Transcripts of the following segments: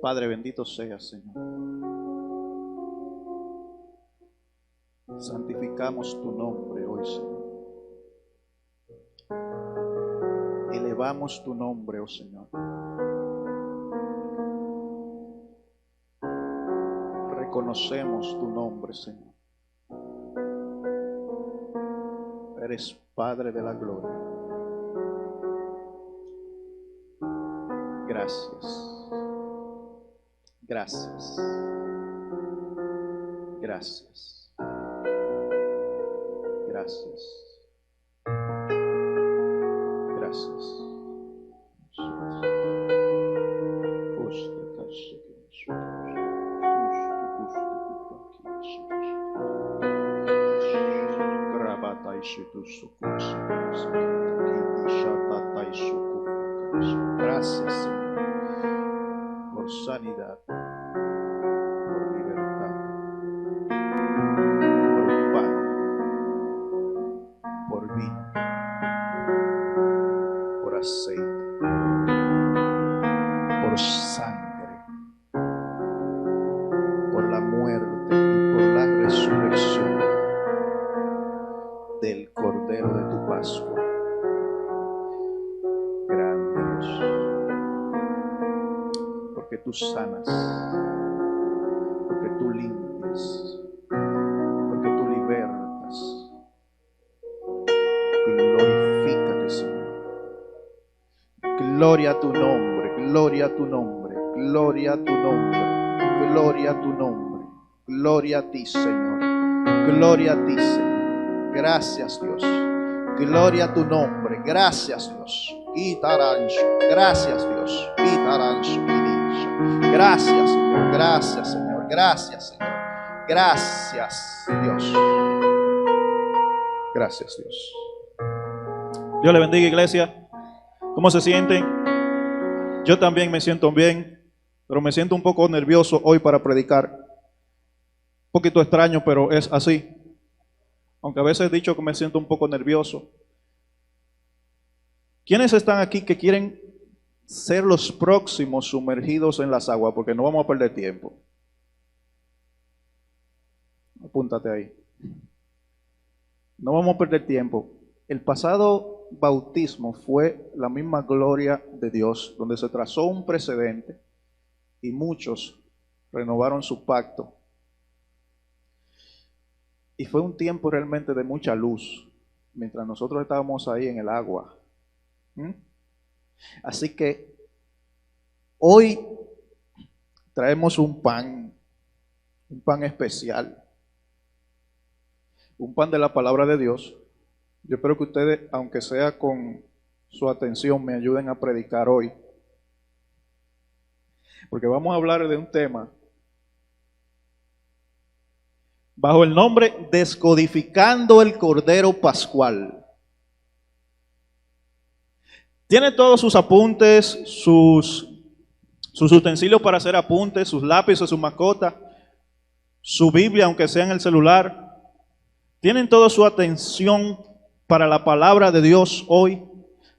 Padre, bendito seas, Señor. Santificamos tu nombre hoy, Señor. Elevamos tu nombre, oh Señor. Reconocemos tu nombre, Señor. Eres Padre de la gloria. Gracias. Gracias. Gracias. Gracias. Gracias. Gracias, Señor, por sanidad, por libertad, por pan, por vino, por aceite, por sangre, por la muerte y por la resurrección del Cordero de tu Pascua. Grande Dios, porque tú sanas, porque tú limpias, porque tú libertas. Glorifícate, Señor. Gloria a tu nombre, gloria a tu nombre, gloria a tu nombre, gloria a tu nombre, gloria a ti, Señor, gloria a ti, Señor. Gracias, Dios. Gloria a tu nombre, gracias, Dios. Gracias, Dios. Gracias, Señor, gracias, Señor, gracias, Señor. Gracias, Dios. Gracias, Dios. Dios le bendiga, iglesia. ¿Cómo se sienten? Yo también me siento bien, pero me siento un poco nervioso hoy para predicar. Un poquito extraño, pero es así. Aunque a veces he dicho que me siento un poco nervioso. ¿Quiénes están aquí que quieren ser los próximos sumergidos en las aguas? Porque no vamos a perder tiempo. Apúntate ahí. No vamos a perder tiempo. El pasado bautismo fue la misma gloria de Dios, donde se trazó un precedente y muchos renovaron su pacto. Y fue un tiempo realmente de mucha luz, mientras nosotros estábamos ahí en el agua. Así que hoy traemos un pan especial, un pan de la palabra de Dios. Yo espero que ustedes, aunque sea con su atención, me ayuden a predicar hoy, porque vamos a hablar de un tema bajo el nombre Descodificando el Cordero Pascual. Tiene todos sus apuntes, sus utensilios para hacer apuntes, sus lápices, su mascota, su Biblia, aunque sea en el celular. Tienen toda su atención para la palabra de Dios hoy.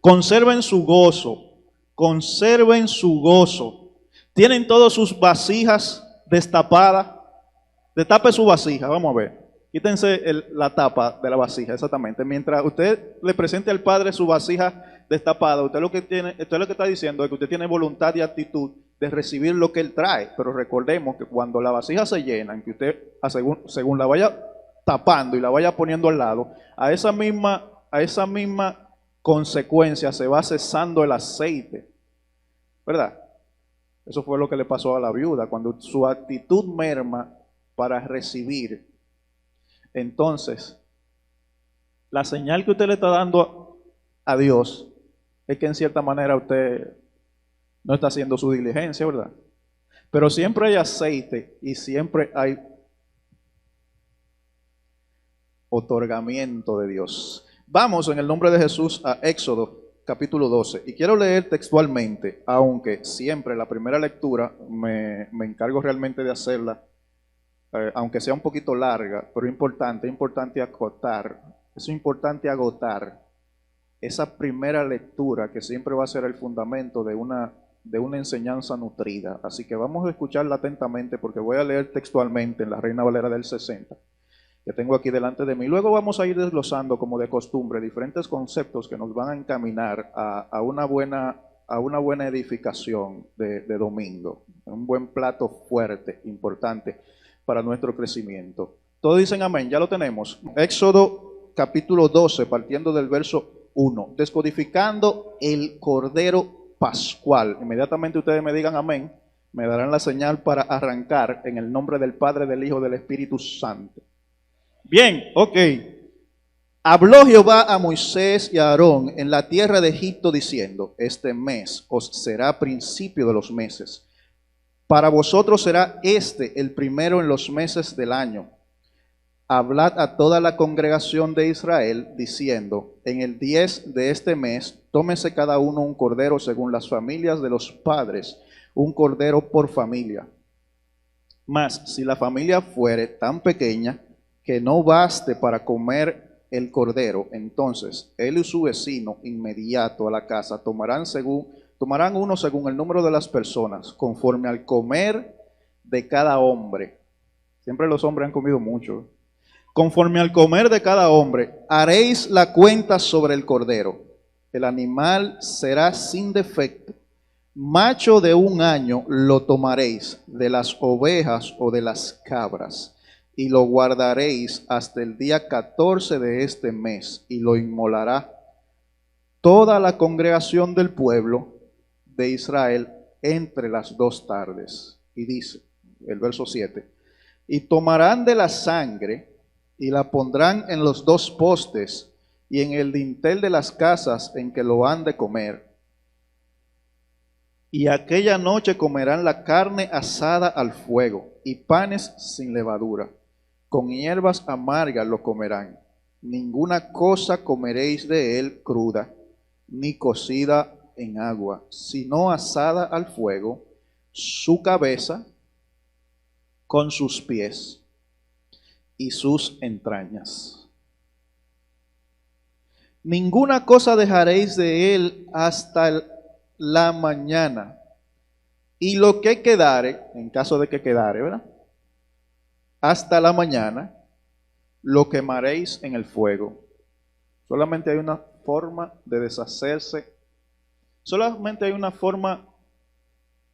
Conserven su gozo, conserven su gozo. Tienen todas sus vasijas destapadas. Destape su vasija, vamos a ver. Quítense la tapa de la vasija, exactamente. Mientras usted le presente al Padre su vasija destapada, usted lo que está diciendo es que usted tiene voluntad y actitud de recibir lo que Él trae. Pero recordemos que cuando la vasija se llena, que usted según la vaya tapando y la vaya poniendo al lado, a esa misma consecuencia se va cesando el aceite, ¿verdad? Eso fue lo que le pasó a la viuda. Cuando su actitud merma para recibir, entonces la señal que usted le está dando a Dios es que en cierta manera usted no está haciendo su diligencia, ¿verdad? Pero siempre hay aceite y siempre hay otorgamiento de Dios. Vamos en el nombre de Jesús a Éxodo capítulo 12 y quiero leer textualmente, aunque siempre la primera lectura me encargo realmente de hacerla, aunque sea un poquito larga, pero importante acotar, es importante agotar esa primera lectura que siempre va a ser el fundamento de una de una enseñanza nutrida. Así que vamos a escucharla atentamente porque voy a leer textualmente en la Reina Valera del 60, que tengo aquí delante de mí. Luego vamos a ir desglosando, como de costumbre, diferentes conceptos que nos van a encaminar a una buena edificación de domingo. Un buen plato fuerte, importante para nuestro crecimiento. Todos dicen amén, ya lo tenemos. Éxodo capítulo 12, partiendo del verso 1, descodificando el Cordero Pascual. Inmediatamente ustedes me digan amén, me darán la señal para arrancar en el nombre del Padre, del Hijo y del Espíritu Santo. Bien, ok. Habló Jehová a Moisés y a Aarón en la tierra de Egipto diciendo: este mes os será principio de los meses. Para vosotros será este el primero en los meses del año. Hablad a toda la congregación de Israel diciendo: en el 10 de este mes tómese cada uno un cordero según las familias de los padres, un cordero por familia. Mas si la familia fuere tan pequeña que no baste para comer el cordero, entonces él y su vecino inmediato a la casa tomarán uno según el número de las personas, conforme al comer de cada hombre. Siempre los hombres han comido mucho. Conforme al comer de cada hombre, haréis la cuenta sobre el cordero. El animal será sin defecto. Macho de 1 año lo tomaréis de las ovejas o de las cabras, y lo guardaréis hasta el día 14 de este mes, y lo inmolará toda la congregación del pueblo de Israel entre las 2 tardes. Y dice el verso 7, y tomarán de la sangre y la pondrán en los 2 postes y en el dintel de las casas en que lo han de comer. Y aquella noche comerán la carne asada al fuego y panes sin levadura. Con hierbas amargas lo comerán. Ninguna cosa comeréis de él cruda, ni cocida en agua, sino asada al fuego, su cabeza con sus pies y sus entrañas. Ninguna cosa dejaréis de él hasta la mañana. Y lo que quedare, en caso de que quedare, ¿verdad?, hasta la mañana, lo quemaréis en el fuego. Solamente hay una forma de deshacerse. Solamente hay una forma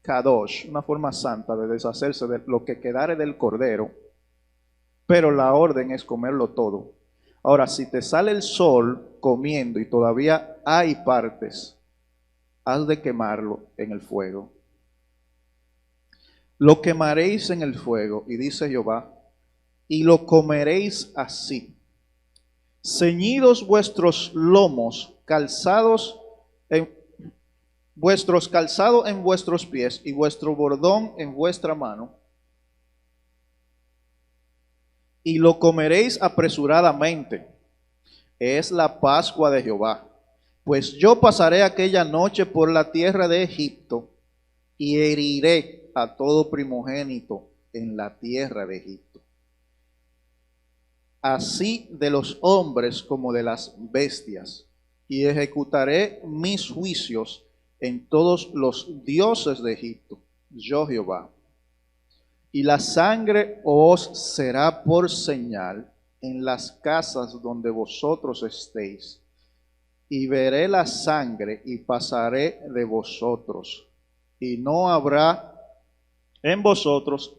kadosh, una forma santa de deshacerse de lo que quedare del cordero, pero la orden es comerlo todo. Ahora, si te sale el sol comiendo y todavía hay partes, has de quemarlo en el fuego. Lo quemaréis en el fuego, y dice Jehová, y lo comeréis así. Ceñidos vuestros lomos, calzados en vuestros pies, y vuestro bordón en vuestra mano, y lo comeréis apresuradamente. Es la Pascua de Jehová. Pues yo pasaré aquella noche por la tierra de Egipto, y heriré a todo primogénito en la tierra de Egipto, así de los hombres como de las bestias, y ejecutaré mis juicios en todos los dioses de Egipto, yo Jehová. Y la sangre os será por señal en las casas donde vosotros estéis, y veré la sangre y pasaré de vosotros, y no habrá en vosotros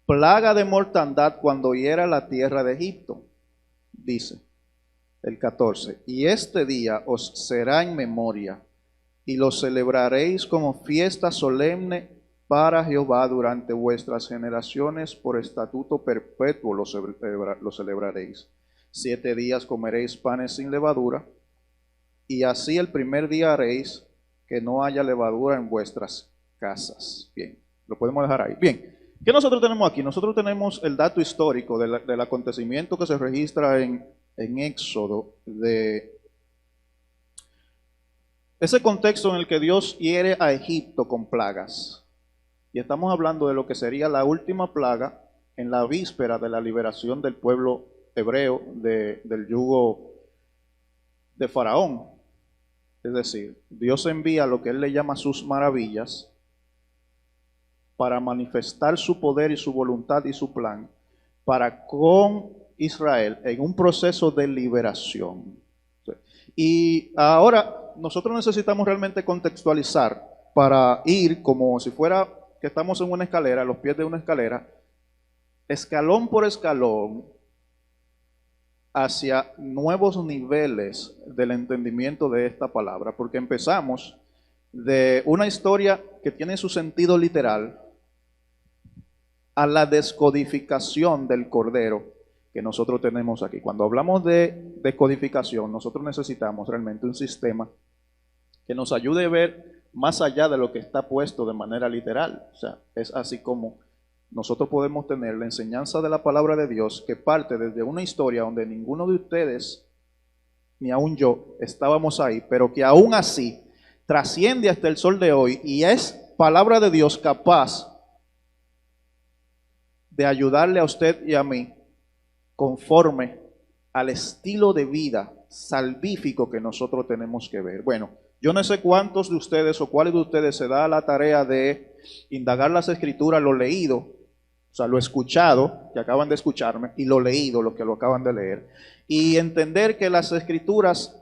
plaga de mortandad cuando hiera la tierra de Egipto. Dice el 14, y este día os será en memoria, y lo celebraréis como fiesta solemne para Jehová durante vuestras generaciones, por estatuto perpetuo lo celebraréis. 7 días comeréis panes sin levadura, y así el primer día haréis que no haya levadura en vuestras casas. Bien, lo podemos dejar ahí. Bien, ¿qué nosotros tenemos aquí? Nosotros tenemos el dato histórico del acontecimiento que se registra en Éxodo, de ese contexto en el que Dios hiere a Egipto con plagas. Y estamos hablando de lo que sería la última plaga en la víspera de la liberación del pueblo hebreo del yugo de Faraón. Es decir, Dios envía lo que Él le llama sus maravillas para manifestar su poder y su voluntad y su plan para con Israel en un proceso de liberación. Y ahora nosotros necesitamos realmente contextualizar para ir como si fuera que estamos en una escalera, a los pies de una escalera, escalón por escalón, hacia nuevos niveles del entendimiento de esta palabra, porque empezamos de una historia que tiene su sentido literal a la descodificación del Cordero que nosotros tenemos aquí. Cuando hablamos de descodificación, nosotros necesitamos realmente un sistema que nos ayude a ver más allá de lo que está puesto de manera literal. O sea, es así como nosotros podemos tener la enseñanza de la palabra de Dios que parte desde una historia donde ninguno de ustedes, ni aún yo, estábamos ahí, pero que aún así trasciende hasta el sol de hoy y es palabra de Dios capaz de ayudarle a usted y a mí conforme al estilo de vida salvífico que nosotros tenemos que ver. Bueno, yo no sé cuántos de ustedes o cuáles de ustedes se da la tarea de indagar las escrituras, lo leído, o sea, lo escuchado, que acaban de escucharme, y lo leído, lo que lo acaban de leer, y entender que las escrituras,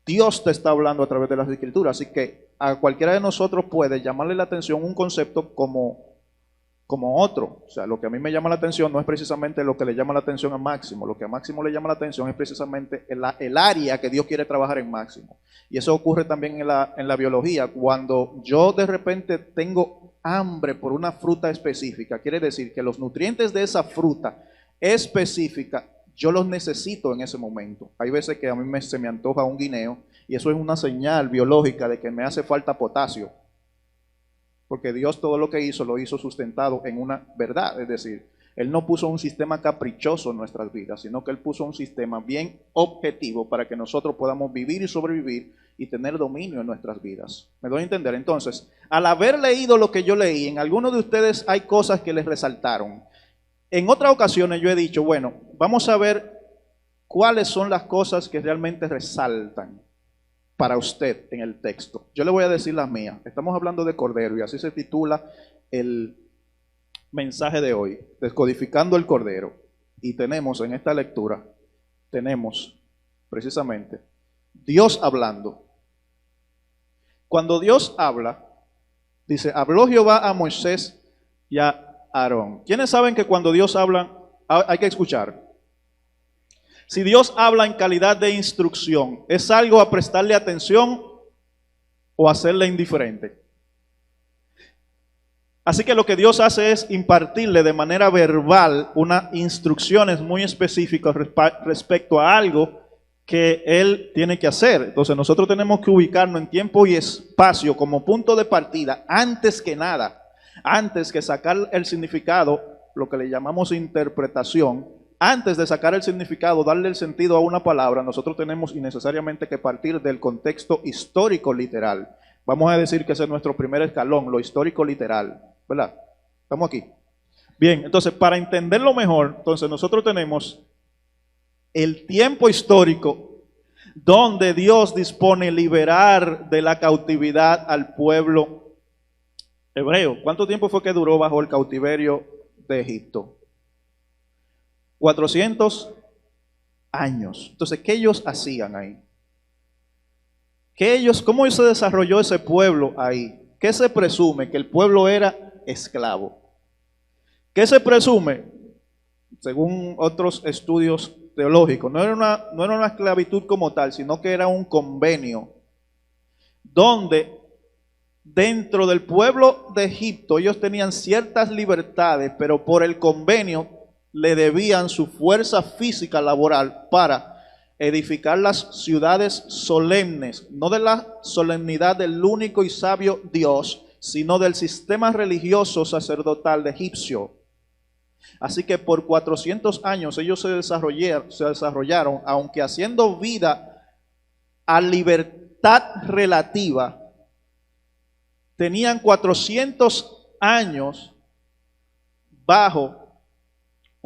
Dios te está hablando a través de las escrituras, así que a cualquiera de nosotros puede llamarle la atención un concepto como otro. O sea, lo que a mí me llama la atención no es precisamente lo que le llama la atención a Máximo. Lo que a Máximo le llama la atención es precisamente el área que Dios quiere trabajar en Máximo. Y eso ocurre también en la biología. Cuando yo de repente tengo hambre por una fruta específica, quiere decir que los nutrientes de esa fruta específica yo los necesito en ese momento. Hay veces que a mí se me antoja un guineo y eso es una señal biológica de que me hace falta potasio. Porque Dios todo lo que hizo, lo hizo sustentado en una verdad. Es decir, Él no puso un sistema caprichoso en nuestras vidas, sino que Él puso un sistema bien objetivo para que nosotros podamos vivir y sobrevivir y tener dominio en nuestras vidas. ¿Me doy a entender? Entonces, al haber leído lo que yo leí, en algunos de ustedes hay cosas que les resaltaron. En otras ocasiones yo he dicho, bueno, vamos a ver cuáles son las cosas que realmente resaltan para usted en el texto. Yo le voy a decir las mías. Estamos hablando de Cordero y así se titula el mensaje de hoy, descodificando el Cordero. Y tenemos en esta lectura, tenemos precisamente Dios hablando. Cuando Dios habla, dice, habló Jehová a Moisés y a Aarón. ¿Quiénes saben que cuando Dios habla hay que escuchar? Si Dios habla en calidad de instrucción, ¿es algo a prestarle atención o hacerle indiferente? Así que lo que Dios hace es impartirle de manera verbal unas instrucciones muy específicas respecto a algo que Él tiene que hacer. Entonces nosotros tenemos que ubicarnos en tiempo y espacio como punto de partida, antes que nada, antes que sacar el significado, lo que le llamamos interpretación. Antes de sacar el significado, darle el sentido a una palabra, nosotros tenemos innecesariamente que partir del contexto histórico literal. Vamos a decir que ese es nuestro primer escalón, lo histórico literal, ¿verdad? ¿Estamos aquí? Bien, entonces para entenderlo mejor, entonces nosotros tenemos el tiempo histórico donde Dios dispone liberar de la cautividad al pueblo hebreo. ¿Cuánto tiempo fue que duró bajo el cautiverio de Egipto? 400 años. Entonces, ¿qué ellos hacían ahí? ¿Cómo se desarrolló ese pueblo ahí? ¿Qué se presume? Que el pueblo era esclavo. ¿Qué se presume? Según otros estudios teológicos, no era una esclavitud como tal, sino que era un convenio donde dentro del pueblo de Egipto ellos tenían ciertas libertades, pero por el convenio le debían su fuerza física laboral para edificar las ciudades solemnes, no de la solemnidad del único y sabio Dios, sino del sistema religioso sacerdotal de egipcio. Así que por 400 años ellos se desarrollaron, aunque haciendo vida a libertad relativa, tenían 400 años bajo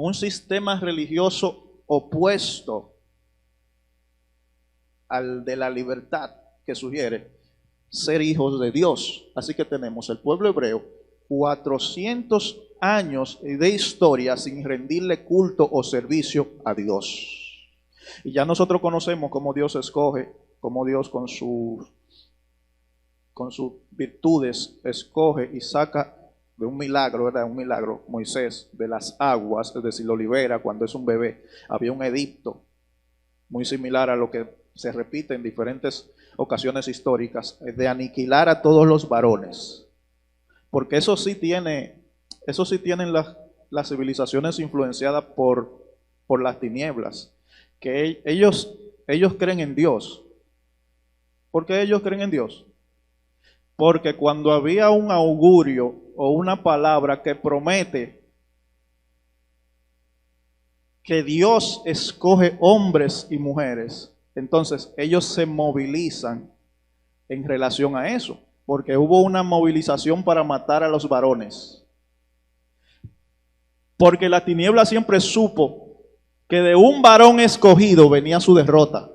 un sistema religioso opuesto al de la libertad que sugiere ser hijos de Dios. Así que tenemos el pueblo hebreo 400 años de historia sin rendirle culto o servicio a Dios. Y ya nosotros conocemos cómo Dios escoge, cómo Dios con sus virtudes escoge y saca de un milagro, ¿verdad? Un milagro, Moisés, de las aguas, es decir, lo libera cuando es un bebé. Había un edicto muy similar a lo que se repite en diferentes ocasiones históricas, de aniquilar a todos los varones. Porque eso sí tienen las civilizaciones influenciadas por las tinieblas, que ellos creen en Dios. ¿Por qué ellos creen en Dios? Porque cuando había un augurio o una palabra que promete que Dios escoge hombres y mujeres, entonces ellos se movilizan en relación a eso, porque hubo una movilización para matar a los varones. Porque la tiniebla siempre supo que de un varón escogido venía su derrota.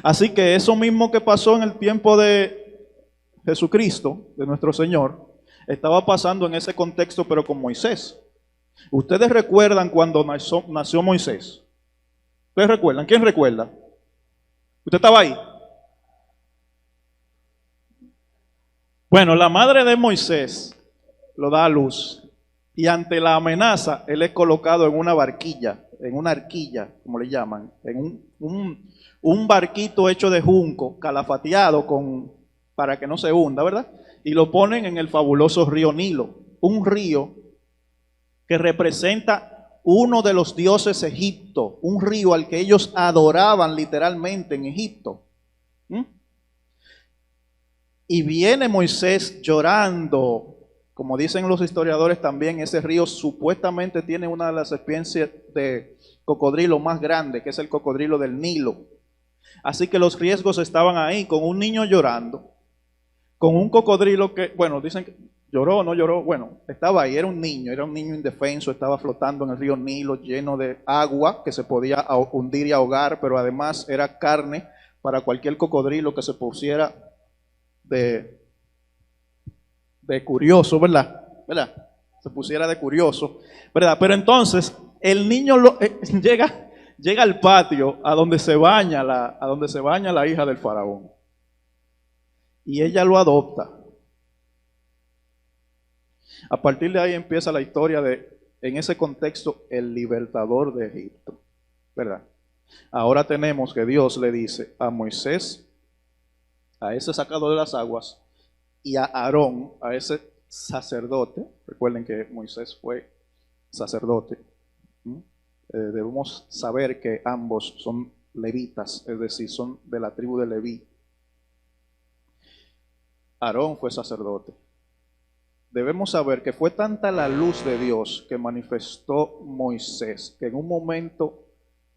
Así que eso mismo que pasó en el tiempo de Jesucristo, de nuestro Señor, estaba pasando en ese contexto, pero con Moisés. Ustedes recuerdan cuando nació Moisés. ¿Ustedes recuerdan? ¿Quién recuerda? ¿Usted estaba ahí? Bueno, la madre de Moisés lo da a luz. Y ante la amenaza, él es colocado en una barquilla, en una arquilla, como le llaman, en un barquito hecho de junco, calafateado para que no se hunda, ¿verdad? Y lo ponen en el fabuloso río Nilo, un río que representa uno de los dioses egipto, un río al que ellos adoraban literalmente en Egipto. Y viene Moisés llorando, como dicen los historiadores también, ese río supuestamente tiene una de las especies de cocodrilo más grande, que es el cocodrilo del Nilo. Así que los riesgos estaban ahí, con un niño llorando, con un cocodrilo que, bueno, dicen que lloró o no lloró, bueno, estaba ahí, era un niño indefenso, estaba flotando en el río Nilo lleno de agua que se podía hundir y ahogar, pero además era carne para cualquier cocodrilo que se pusiera de curioso, ¿verdad? Se pusiera de curioso, ¿verdad? Pero entonces el niño llega al patio a donde se baña la hija del faraón. Y ella lo adopta. A partir de ahí empieza la historia en ese contexto, el libertador de Egipto, ¿verdad? Ahora tenemos que Dios le dice a Moisés, a ese sacado de las aguas, y a Aarón, a ese sacerdote. Recuerden que Moisés fue sacerdote. Debemos saber que ambos son levitas, es decir, son de la tribu de Leví. Aarón fue sacerdote. Debemos saber que fue tanta la luz de Dios que manifestó Moisés, que en un momento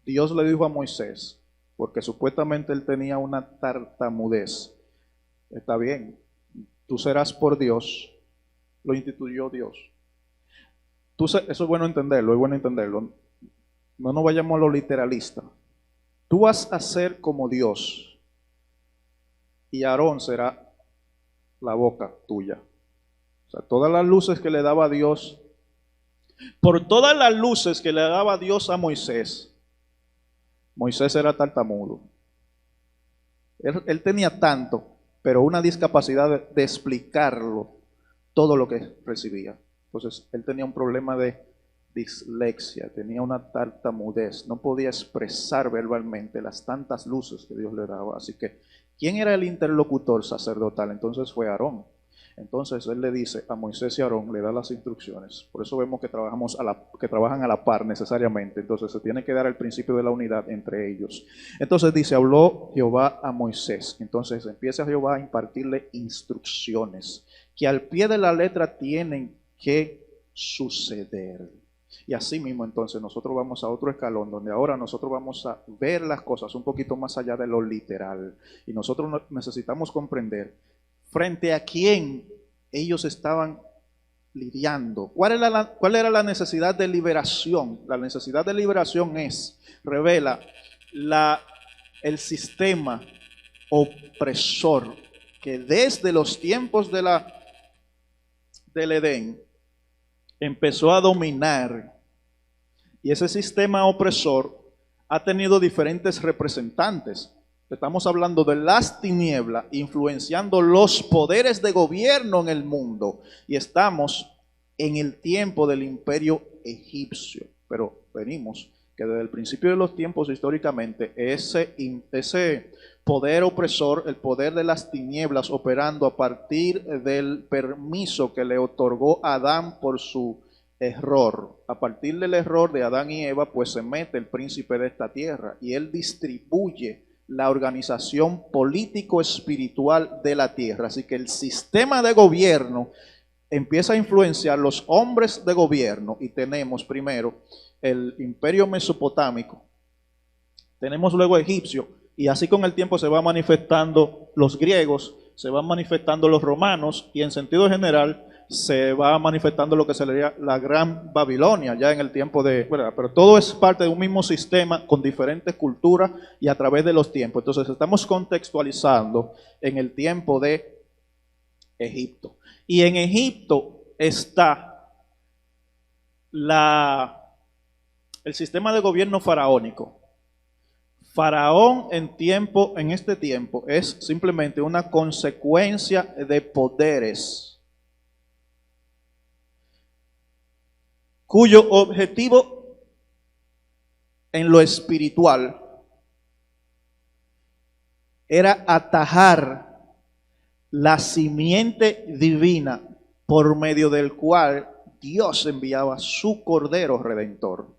Dios le dijo a Moisés, porque supuestamente él tenía una tartamudez, está bien, tú serás por Dios, lo instituyó Dios. Eso es bueno entenderlo, no nos vayamos a lo literalista. Tú vas a ser como Dios y Aarón será la boca tuya. O sea, todas las luces que le daba Dios, por todas las luces que le daba Dios a Moisés, Moisés era tartamudo. Él tenía tanto, pero una discapacidad de explicarlo, todo lo que recibía. Entonces, él tenía un problema de dislexia, tenía una tartamudez, no podía expresar verbalmente las tantas luces que Dios le daba. Así que, ¿quién era el interlocutor sacerdotal? Entonces fue Aarón. Entonces él le dice a Moisés y Aarón, le da las instrucciones. Por eso vemos que trabajan a la par necesariamente. Entonces se tiene que dar el principio de la unidad entre ellos. Entonces dice, habló Jehová a Moisés. Entonces empieza Jehová a impartirle instrucciones que al pie de la letra tienen que suceder. Y así mismo entonces nosotros vamos a otro escalón donde ahora nosotros vamos a ver las cosas un poquito más allá de lo literal. Y nosotros necesitamos comprender frente a quién ellos estaban lidiando. ¿Cuál era la necesidad de liberación? La necesidad de liberación revela el sistema opresor que desde los tiempos del Edén empezó a dominar. Y ese sistema opresor ha tenido diferentes representantes. Estamos hablando de las tinieblas influenciando los poderes de gobierno en el mundo. Y estamos en el tiempo del imperio egipcio. Pero venimos que desde el principio de los tiempos históricamente ese poder opresor, el poder de las tinieblas operando a partir del permiso que le otorgó Adán por su error. A partir del error de Adán y Eva, pues se mete el príncipe de esta tierra y él distribuye la organización político-espiritual de la tierra. Así que el sistema de gobierno empieza a influenciar los hombres de gobierno y tenemos primero el imperio mesopotámico, tenemos luego egipcio y así con el tiempo se va manifestando los griegos, se van manifestando los romanos y en sentido general se va manifestando lo que se le llama la Gran Babilonia ya en el tiempo de, ¿verdad? Pero todo es parte de un mismo sistema con diferentes culturas y a través de los tiempos. Entonces estamos contextualizando en el tiempo de Egipto. Y en Egipto está el sistema de gobierno faraónico. Faraón en este tiempo es simplemente una consecuencia de poderes cuyo objetivo en lo espiritual era atajar la simiente divina por medio del cual Dios enviaba su Cordero Redentor.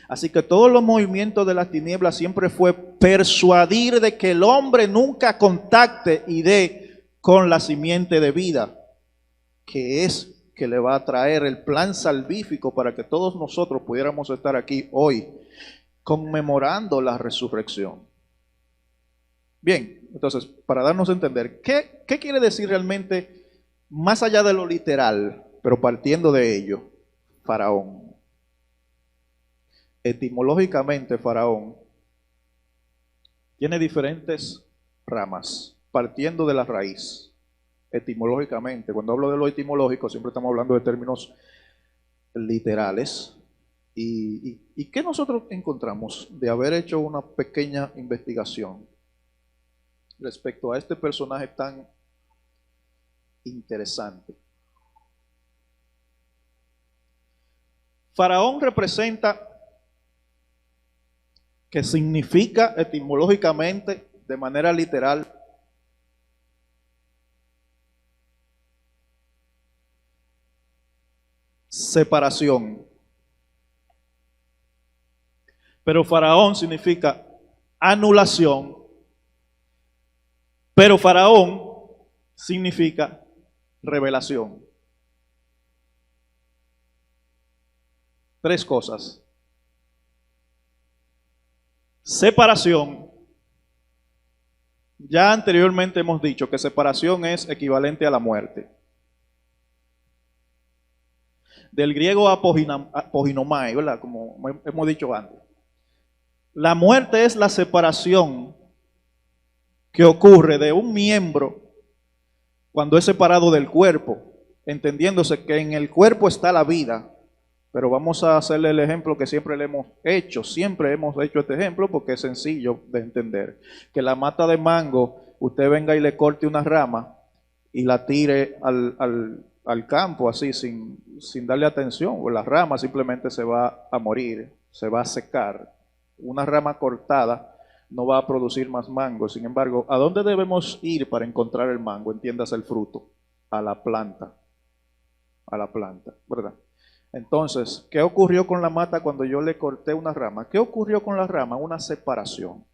Así que todos los movimientos de las tinieblas siempre fue persuadir de que el hombre nunca contacte y dé con la simiente de vida, que es que le va a traer el plan salvífico para que todos nosotros pudiéramos estar aquí hoy conmemorando la resurrección. Bien, entonces, para darnos a entender, ¿qué quiere decir realmente, más allá de lo literal, pero partiendo de ello, Faraón? Etimológicamente, Faraón tiene diferentes ramas, partiendo de la raíz. Etimológicamente, cuando hablo de lo etimológico, siempre estamos hablando de términos literales. ¿Y qué nosotros encontramos de haber hecho una pequeña investigación respecto a este personaje tan interesante? Faraón representa, que significa etimológicamente, de manera literal, separación. Pero Faraón significa anulación. Pero Faraón significa revelación. Tres cosas. Separación. Ya anteriormente hemos dicho que separación es equivalente a la muerte. Del griego apoginomai, ¿verdad? Como hemos dicho antes. La muerte es la separación que ocurre de un miembro cuando es separado del cuerpo, entendiéndose que en el cuerpo está la vida. Pero vamos a hacerle el ejemplo que siempre hemos hecho este ejemplo porque es sencillo de entender. Que la mata de mango, usted venga y le corte una rama y la tire al campo así sin darle atención, o la rama simplemente se va a morir, se va a secar. Una rama cortada no va a producir más mango. Sin embargo, ¿a dónde debemos ir para encontrar el mango? Entiéndase el fruto, a la planta, ¿verdad? Entonces, ¿qué ocurrió con la mata cuando yo le corté una rama? ¿Qué ocurrió con la rama? Una separación.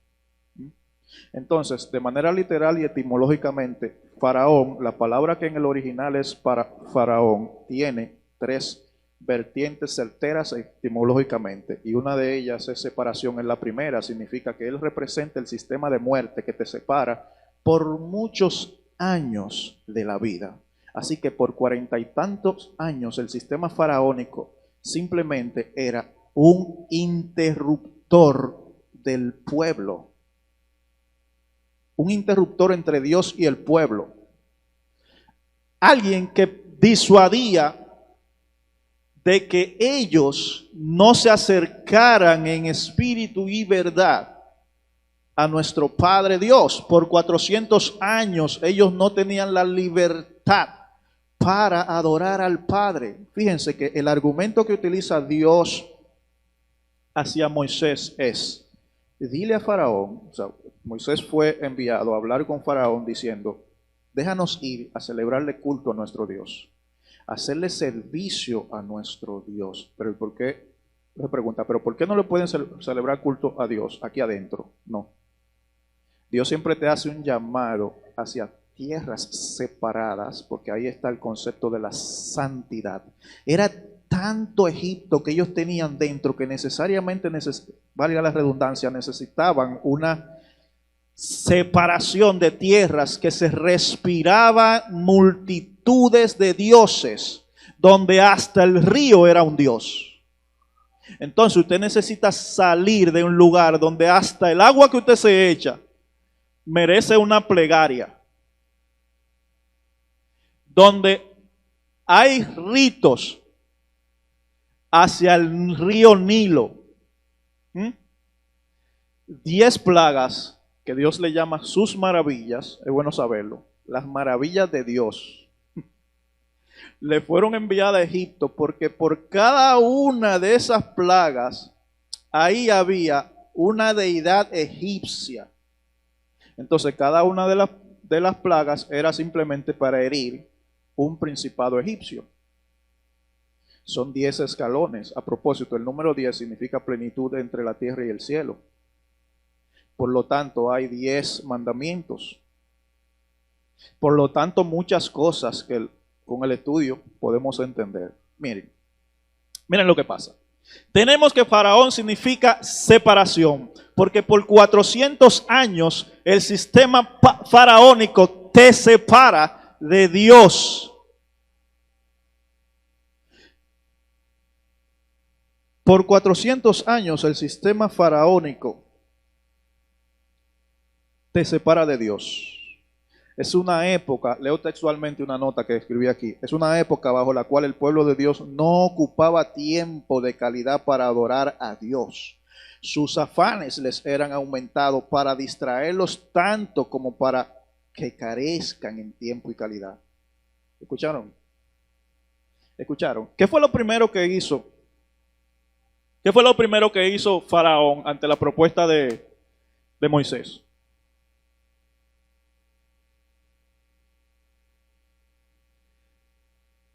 Entonces, de manera literal y etimológicamente, Faraón, la palabra que en el original es para Faraón, tiene tres vertientes certeras etimológicamente, y una de ellas es separación. En la primera significa que él representa el sistema de muerte que te separa por muchos años de la vida. Así que por 40 y tantos años el sistema faraónico simplemente era un interruptor del pueblo. un interruptor entre Dios y el pueblo. Alguien que disuadía de que ellos no se acercaran en espíritu y verdad a nuestro Padre Dios. Por 400 años ellos no tenían la libertad para adorar al Padre. Fíjense que el argumento que utiliza Dios hacia Moisés es: dile a Faraón, o sea, Moisés fue enviado a hablar con Faraón diciendo: déjanos ir a celebrarle culto a nuestro Dios, hacerle servicio a nuestro Dios. Pero ¿por qué? Se pregunta, ¿pero por qué no le pueden celebrar culto a Dios aquí adentro? No. Dios siempre te hace un llamado hacia tierras separadas, porque ahí está el concepto de la santidad. Era tanto Egipto que ellos tenían dentro que necesariamente, valga la redundancia, necesitaban una separación de tierras, que se respiraba multitudes de dioses, donde hasta el río era un dios. Entonces usted necesita salir de un lugar donde hasta el agua que usted se echa merece una plegaria, donde hay ritos hacia el río Nilo. 10 plagas que Dios le llama sus maravillas, es bueno saberlo, las maravillas de Dios, le fueron enviadas a Egipto porque por cada una de esas plagas ahí había una deidad egipcia. Entonces cada una de las plagas era simplemente para herir un principado egipcio. Son 10 escalones. A propósito, el número 10 significa plenitud entre la tierra y el cielo. Por lo tanto, hay 10 mandamientos. Por lo tanto, muchas cosas que con el estudio podemos entender. Miren lo que pasa. Tenemos que Faraón significa separación, porque por 400 años el sistema faraónico te separa de Dios. Por 400 años el sistema faraónico te separa de Dios. Es una época, leo textualmente una nota que escribí aquí, es una época bajo la cual el pueblo de Dios no ocupaba tiempo de calidad para adorar a Dios. Sus afanes les eran aumentados para distraerlos tanto como para que carezcan en tiempo y calidad. ¿Escucharon? ¿Escucharon? ¿Qué fue lo primero que hizo? ¿Qué fue lo primero que hizo Faraón ante la propuesta de Moisés?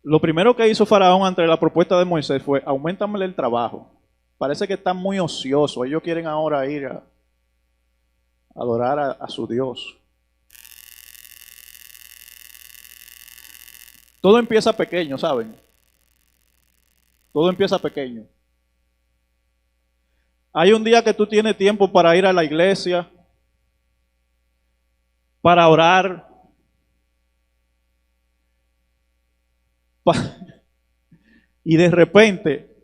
Lo primero que hizo Faraón ante la propuesta de Moisés fue: auméntamele el trabajo. Parece que están muy ociosos. Ellos quieren ahora ir a adorar a su Dios. Todo empieza pequeño, ¿saben? Todo empieza pequeño. Hay un día que tú tienes tiempo para ir a la iglesia, para orar, y de repente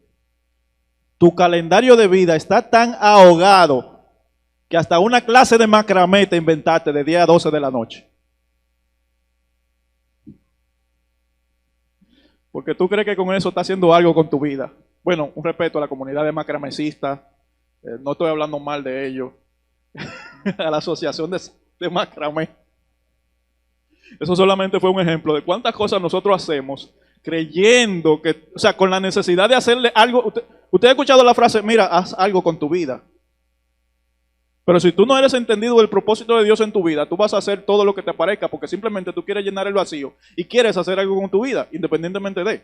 tu calendario de vida está tan ahogado que hasta una clase de macramé te inventaste de 10 a 12 de la noche. Porque tú crees que con eso está haciendo algo con tu vida. Bueno, un respeto a la comunidad de macramecistas, no estoy hablando mal de ellos, a la asociación de macramé. Eso solamente fue un ejemplo de cuántas cosas nosotros hacemos creyendo que, o sea, con la necesidad de hacerle algo. Usted ha escuchado la frase: mira, haz algo con tu vida. Pero si tú no eres entendido del propósito de Dios en tu vida, tú vas a hacer todo lo que te parezca porque simplemente tú quieres llenar el vacío y quieres hacer algo con tu vida, independientemente de.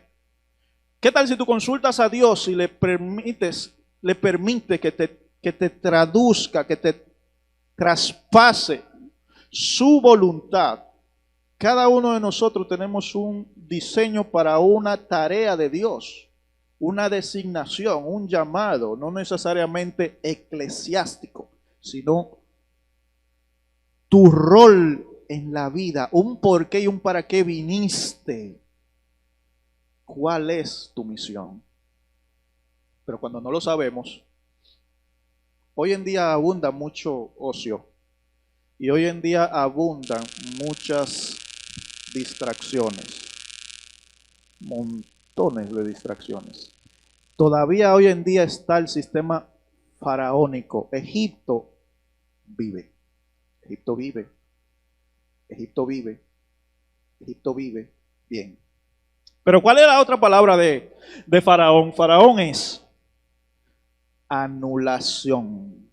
¿Qué tal si tú consultas a Dios y le permite que te traduzca, que te traspase su voluntad? Cada uno de nosotros tenemos un diseño para una tarea de Dios, una designación, un llamado, no necesariamente eclesiástico, sino tu rol en la vida, un por qué y un para qué viniste. ¿Cuál es tu misión? Pero cuando no lo sabemos, hoy en día abunda mucho ocio. Y hoy en día abundan muchas distracciones, montones de distracciones. Todavía hoy en día está el sistema faraónico. Egipto vive, Egipto vive, Egipto vive, Egipto vive. Bien. Pero ¿cuál es la otra palabra de faraón? Faraón es anulación.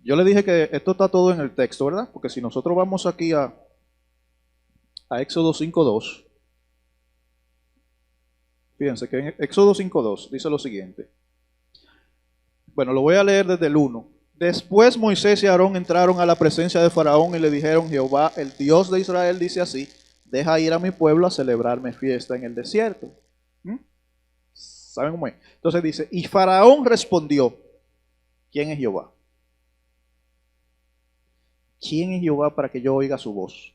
Yo le dije que esto está todo en el texto, ¿verdad? Porque si nosotros vamos aquí a Éxodo 5.2, fíjense que en Éxodo 5.2 dice lo siguiente. Bueno, lo voy a leer desde el 1. Después Moisés y Aarón entraron a la presencia de Faraón y le dijeron: Jehová, el Dios de Israel, dice así: deja ir a mi pueblo a celebrarme fiesta en el desierto. ¿Saben cómo es? Entonces dice, y Faraón respondió: ¿quién es Jehová? ¿Quién es Jehová para que yo oiga su voz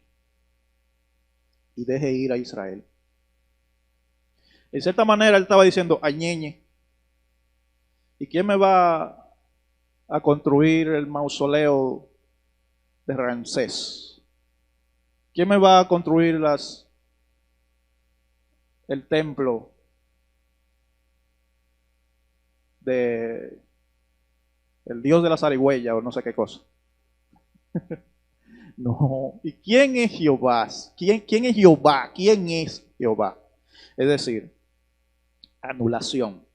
y deje ir a Israel? En cierta manera él estaba diciendo: añeñe. ¿Y quién me va a construir el mausoleo de Ramsés? ¿Quién me va a construir el templo de el dios de la zarigüeya o no sé qué cosa? No. ¿Y quién es Jehová? ¿Quién es Jehová? ¿Quién es Jehová? Es decir, anulación,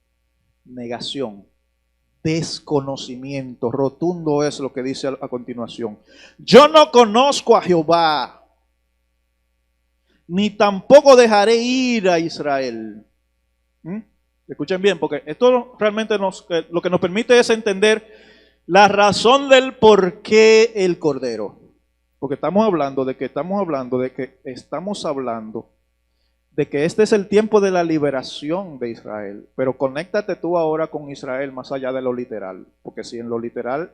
negación, desconocimiento. Rotundo es lo que dice a continuación. Yo no conozco a Jehová, ni tampoco dejaré ir a Israel. Escuchen bien, porque esto realmente lo que nos permite es entender la razón del por qué el Cordero. Porque estamos hablando de que este es el tiempo de la liberación de Israel. Pero conéctate tú ahora con Israel más allá de lo literal. Porque si en lo literal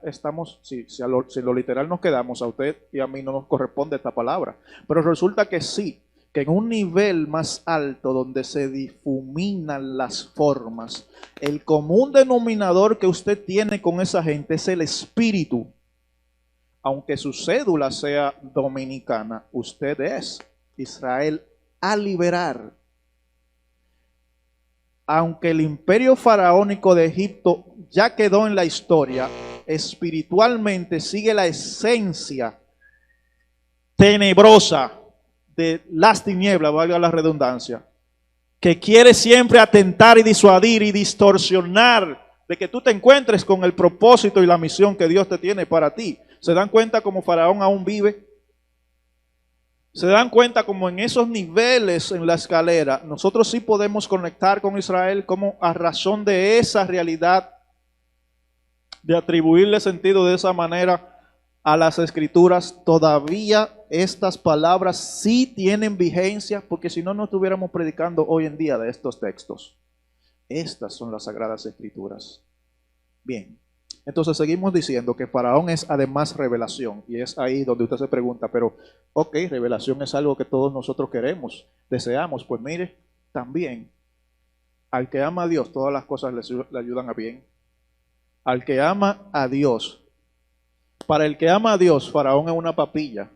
si en lo literal nos quedamos, a usted y a mí no nos corresponde esta palabra. Pero resulta que sí, que en un nivel más alto donde se difuminan las formas, el común denominador que usted tiene con esa gente es el espíritu. Aunque su cédula sea dominicana, usted es Israel a liberar. Aunque el imperio faraónico de Egipto ya quedó en la historia, espiritualmente sigue la esencia tenebrosa de las tinieblas, valga la redundancia, que quiere siempre atentar y disuadir y distorsionar de que tú te encuentres con el propósito y la misión que Dios te tiene para ti. ¿Se dan cuenta cómo Faraón aún vive? ¿Se dan cuenta cómo en esos niveles en la escalera nosotros sí podemos conectar con Israel, como a razón de esa realidad, de atribuirle sentido de esa manera a las escrituras? Todavía estas palabras sí tienen vigencia, porque si no, no estuviéramos predicando hoy en día de estos textos. Estas son las sagradas escrituras. Bien. Entonces seguimos diciendo que Faraón es además revelación, y es ahí donde usted se pregunta, pero ok, revelación es algo que todos nosotros queremos, deseamos. Pues mire, también al que ama a Dios todas las cosas le ayudan a bien. Al que ama a Dios, para el que ama a Dios, Faraón es una papilla.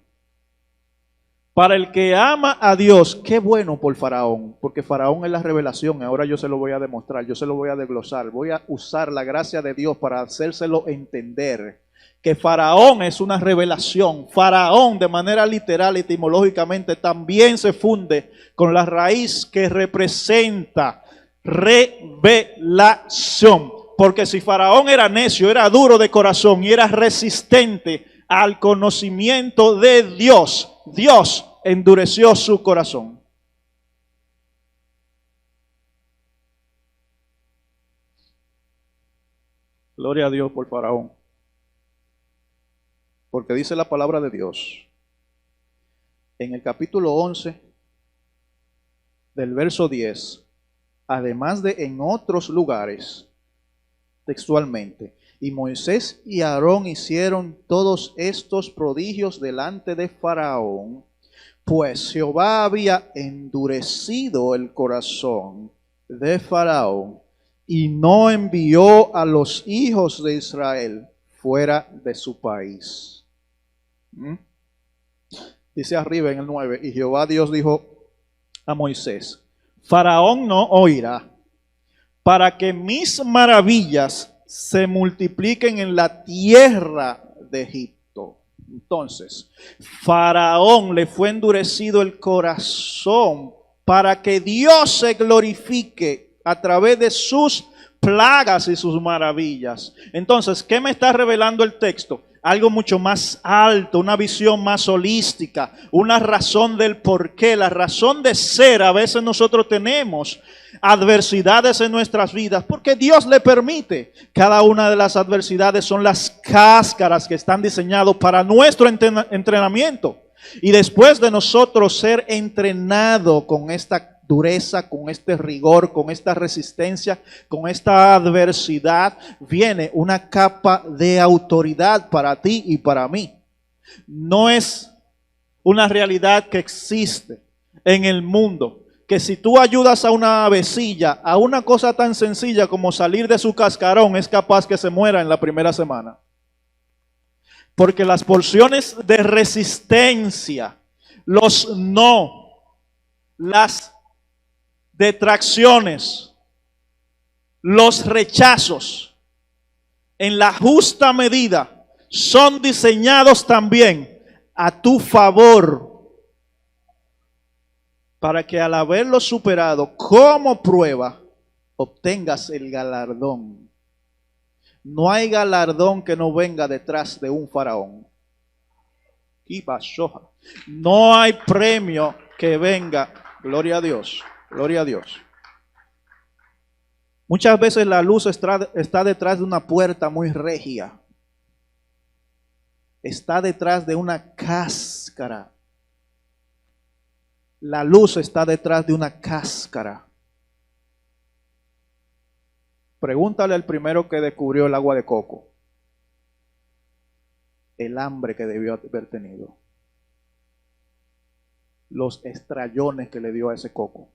Para el que ama a Dios, qué bueno por Faraón, porque Faraón es la revelación. Ahora yo se lo voy a demostrar, yo se lo voy a desglosar. Voy a usar la gracia de Dios para hacérselo entender. Que Faraón es una revelación. Faraón, de manera literal y etimológicamente, también se funde con la raíz que representa revelación. Porque si Faraón era necio, era duro de corazón y era resistente al conocimiento de Dios, Dios endureció su corazón. Gloria a Dios por Faraón. Porque dice la palabra de Dios en el capítulo 11 del verso 10, además de en otros lugares, textualmente: y Moisés y Aarón hicieron todos estos prodigios delante de Faraón, pues Jehová había endurecido el corazón de Faraón y no envió a los hijos de Israel fuera de su país. Dice arriba en el 9, y Jehová Dios dijo a Moisés, Faraón no oirá, para que mis maravillas se multipliquen en la tierra de Egipto. Entonces, Faraón le fue endurecido el corazón para que Dios se glorifique a través de sus plagas y sus maravillas. Entonces, ¿qué me está revelando el texto? Algo mucho más alto, una visión más holística, una razón del porqué, la razón de ser. A veces nosotros tenemos adversidades en nuestras vidas porque Dios le permite. Cada una de las adversidades son las cáscaras que están diseñadas para nuestro entrenamiento. Y después de nosotros ser entrenados con esta dureza, con este rigor, con esta resistencia, con esta adversidad, viene una capa de autoridad para ti y para mí. No es una realidad que existe en el mundo, que si tú ayudas a una avecilla a una cosa tan sencilla como salir de su cascarón, es capaz que se muera en la primera semana. Porque las porciones de resistencia, los no, las detracciones, los rechazos, en la justa medida, son diseñados también a tu favor, para que al haberlo superado como prueba, obtengas el galardón. No hay galardón que no venga detrás de un faraón. No hay premio que venga, gloria a Dios. Gloria a Dios. Muchas veces la luz está detrás de una puerta muy regia. Está detrás de una cáscara. La luz está detrás de una cáscara. Pregúntale al primero que descubrió el agua de coco. El hambre que debió haber tenido. Los estrellones que le dio a ese coco.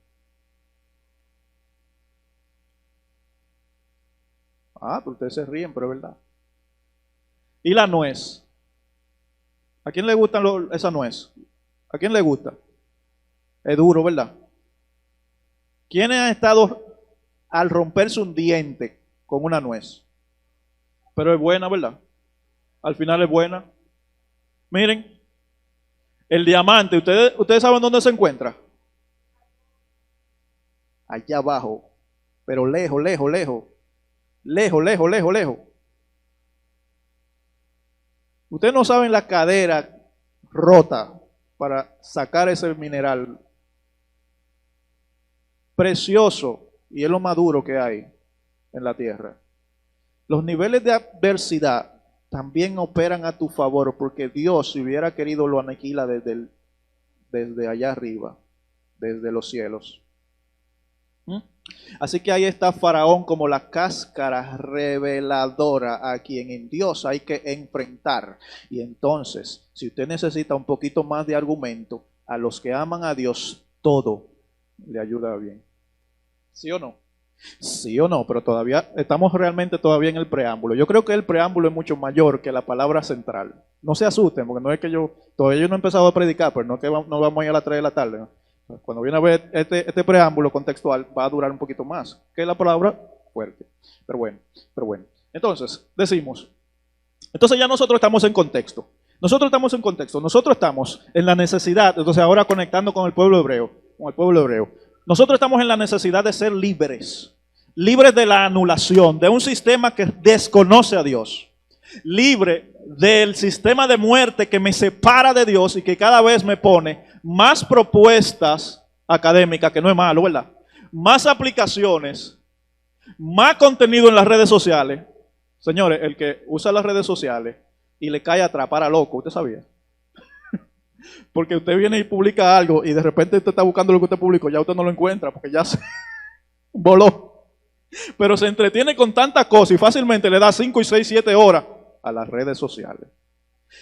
Pero ustedes se ríen, pero es verdad. ¿Y la nuez? ¿A quién le gusta esa nuez? ¿A quién le gusta? Es duro, ¿verdad? ¿Quiénes han estado al romperse un diente con una nuez? Pero es buena, ¿verdad? Al final es buena. Miren, el diamante, ¿ustedes saben dónde se encuentra? Allá abajo, pero lejos, lejos, lejos. Lejos, lejos, lejos, lejos. Ustedes no saben la cadera rota para sacar ese mineral precioso, y es lo más duro que hay en la tierra. Los niveles de adversidad también operan a tu favor, porque Dios, si hubiera querido, lo aniquila desde allá arriba, desde los cielos. Así que ahí está Faraón como la cáscara reveladora a quien en Dios hay que enfrentar. Y entonces, si usted necesita un poquito más de argumento, a los que aman a Dios, todo le ayuda bien. ¿Sí o no? Sí o no, pero estamos realmente todavía en el preámbulo. Yo creo que el preámbulo es mucho mayor que la palabra central. No se asusten, porque no es que todavía yo no he empezado a predicar, pero no es que no vamos a ir a las 3 de la tarde, ¿no? Cuando viene a ver este preámbulo contextual, va a durar un poquito más que la palabra fuerte. Pero bueno. Entonces, entonces ya nosotros estamos en contexto. Nosotros estamos en la necesidad, entonces ahora conectando con el pueblo hebreo, nosotros estamos en la necesidad de ser libres de la anulación, de un sistema que desconoce a Dios, libre del sistema de muerte que me separa de Dios y que cada vez me pone más propuestas académicas, que no es malo, ¿verdad? Más aplicaciones, más contenido en las redes sociales. Señores, el que usa las redes sociales y le cae atrás, para loco, ¿usted sabía? Porque usted viene y publica algo y de repente usted está buscando lo que usted publicó, ya usted no lo encuentra porque ya se voló. Pero se entretiene con tanta cosa y fácilmente le da 5 y 6, 7 horas a las redes sociales.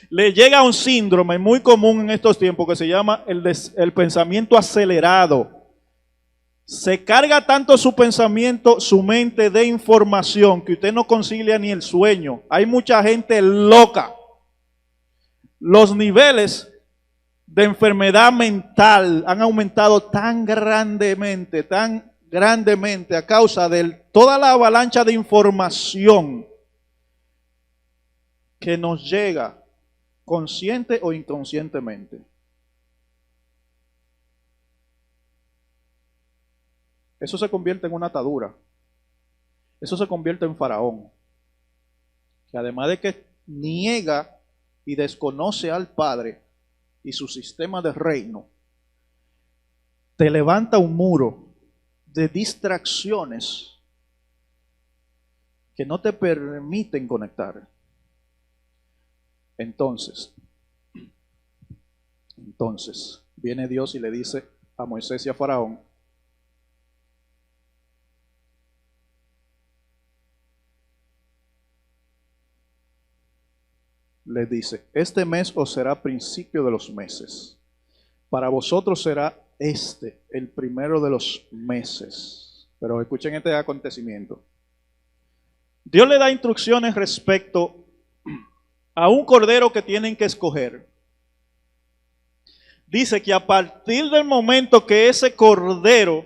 Le llega un síndrome muy común en estos tiempos que se llama el pensamiento acelerado. Se carga tanto su pensamiento, su mente de información que usted no concilia ni el sueño. Hay mucha gente loca. Los niveles de enfermedad mental han aumentado tan grandemente a causa de toda la avalancha de información que nos llega consciente o inconscientemente. Eso se convierte en una atadura. Eso se convierte en faraón, que además de que niega y desconoce al Padre y su sistema de reino, te levanta un muro de distracciones que no te permiten conectar. Entonces, viene Dios y le dice a Moisés y a Faraón: les dice, este mes os será principio de los meses. Para vosotros será el primero de los meses. Pero escuchen este acontecimiento. Dios le da instrucciones respecto a un cordero que tienen que escoger. Dice que a partir del momento que ese cordero,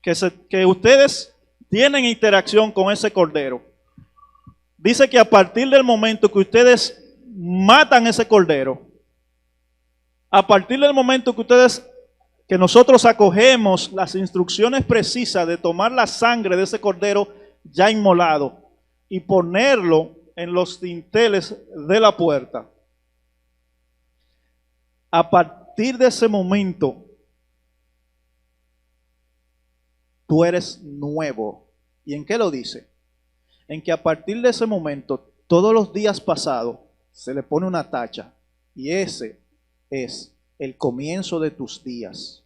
que ustedes tienen interacción con ese cordero, dice que a partir del momento que ustedes matan ese cordero, a partir del momento que nosotros acogemos las instrucciones precisas de tomar la sangre de ese cordero ya inmolado y ponerlo en los dinteles de la puerta, a partir de ese momento tú eres nuevo. ¿Y en qué lo dice? En que a partir de ese momento, todos los días pasados, se le pone una tacha y ese es el comienzo de tus días.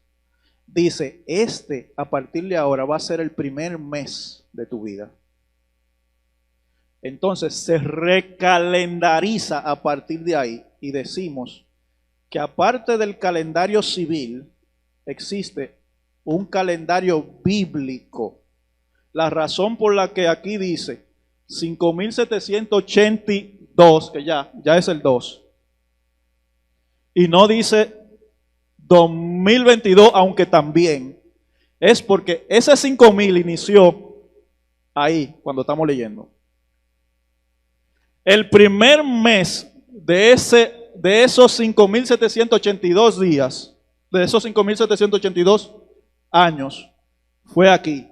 Dice, a partir de ahora va a ser el primer mes de tu vida. Entonces se recalendariza a partir de ahí y decimos que aparte del calendario civil existe un calendario bíblico. La razón por la que aquí dice 5782, que ya es el 2, y no dice 2022, aunque también, es porque ese 5000 inició ahí cuando estamos leyendo. El primer mes de esos 5782 días, de esos 5782 años, fue aquí.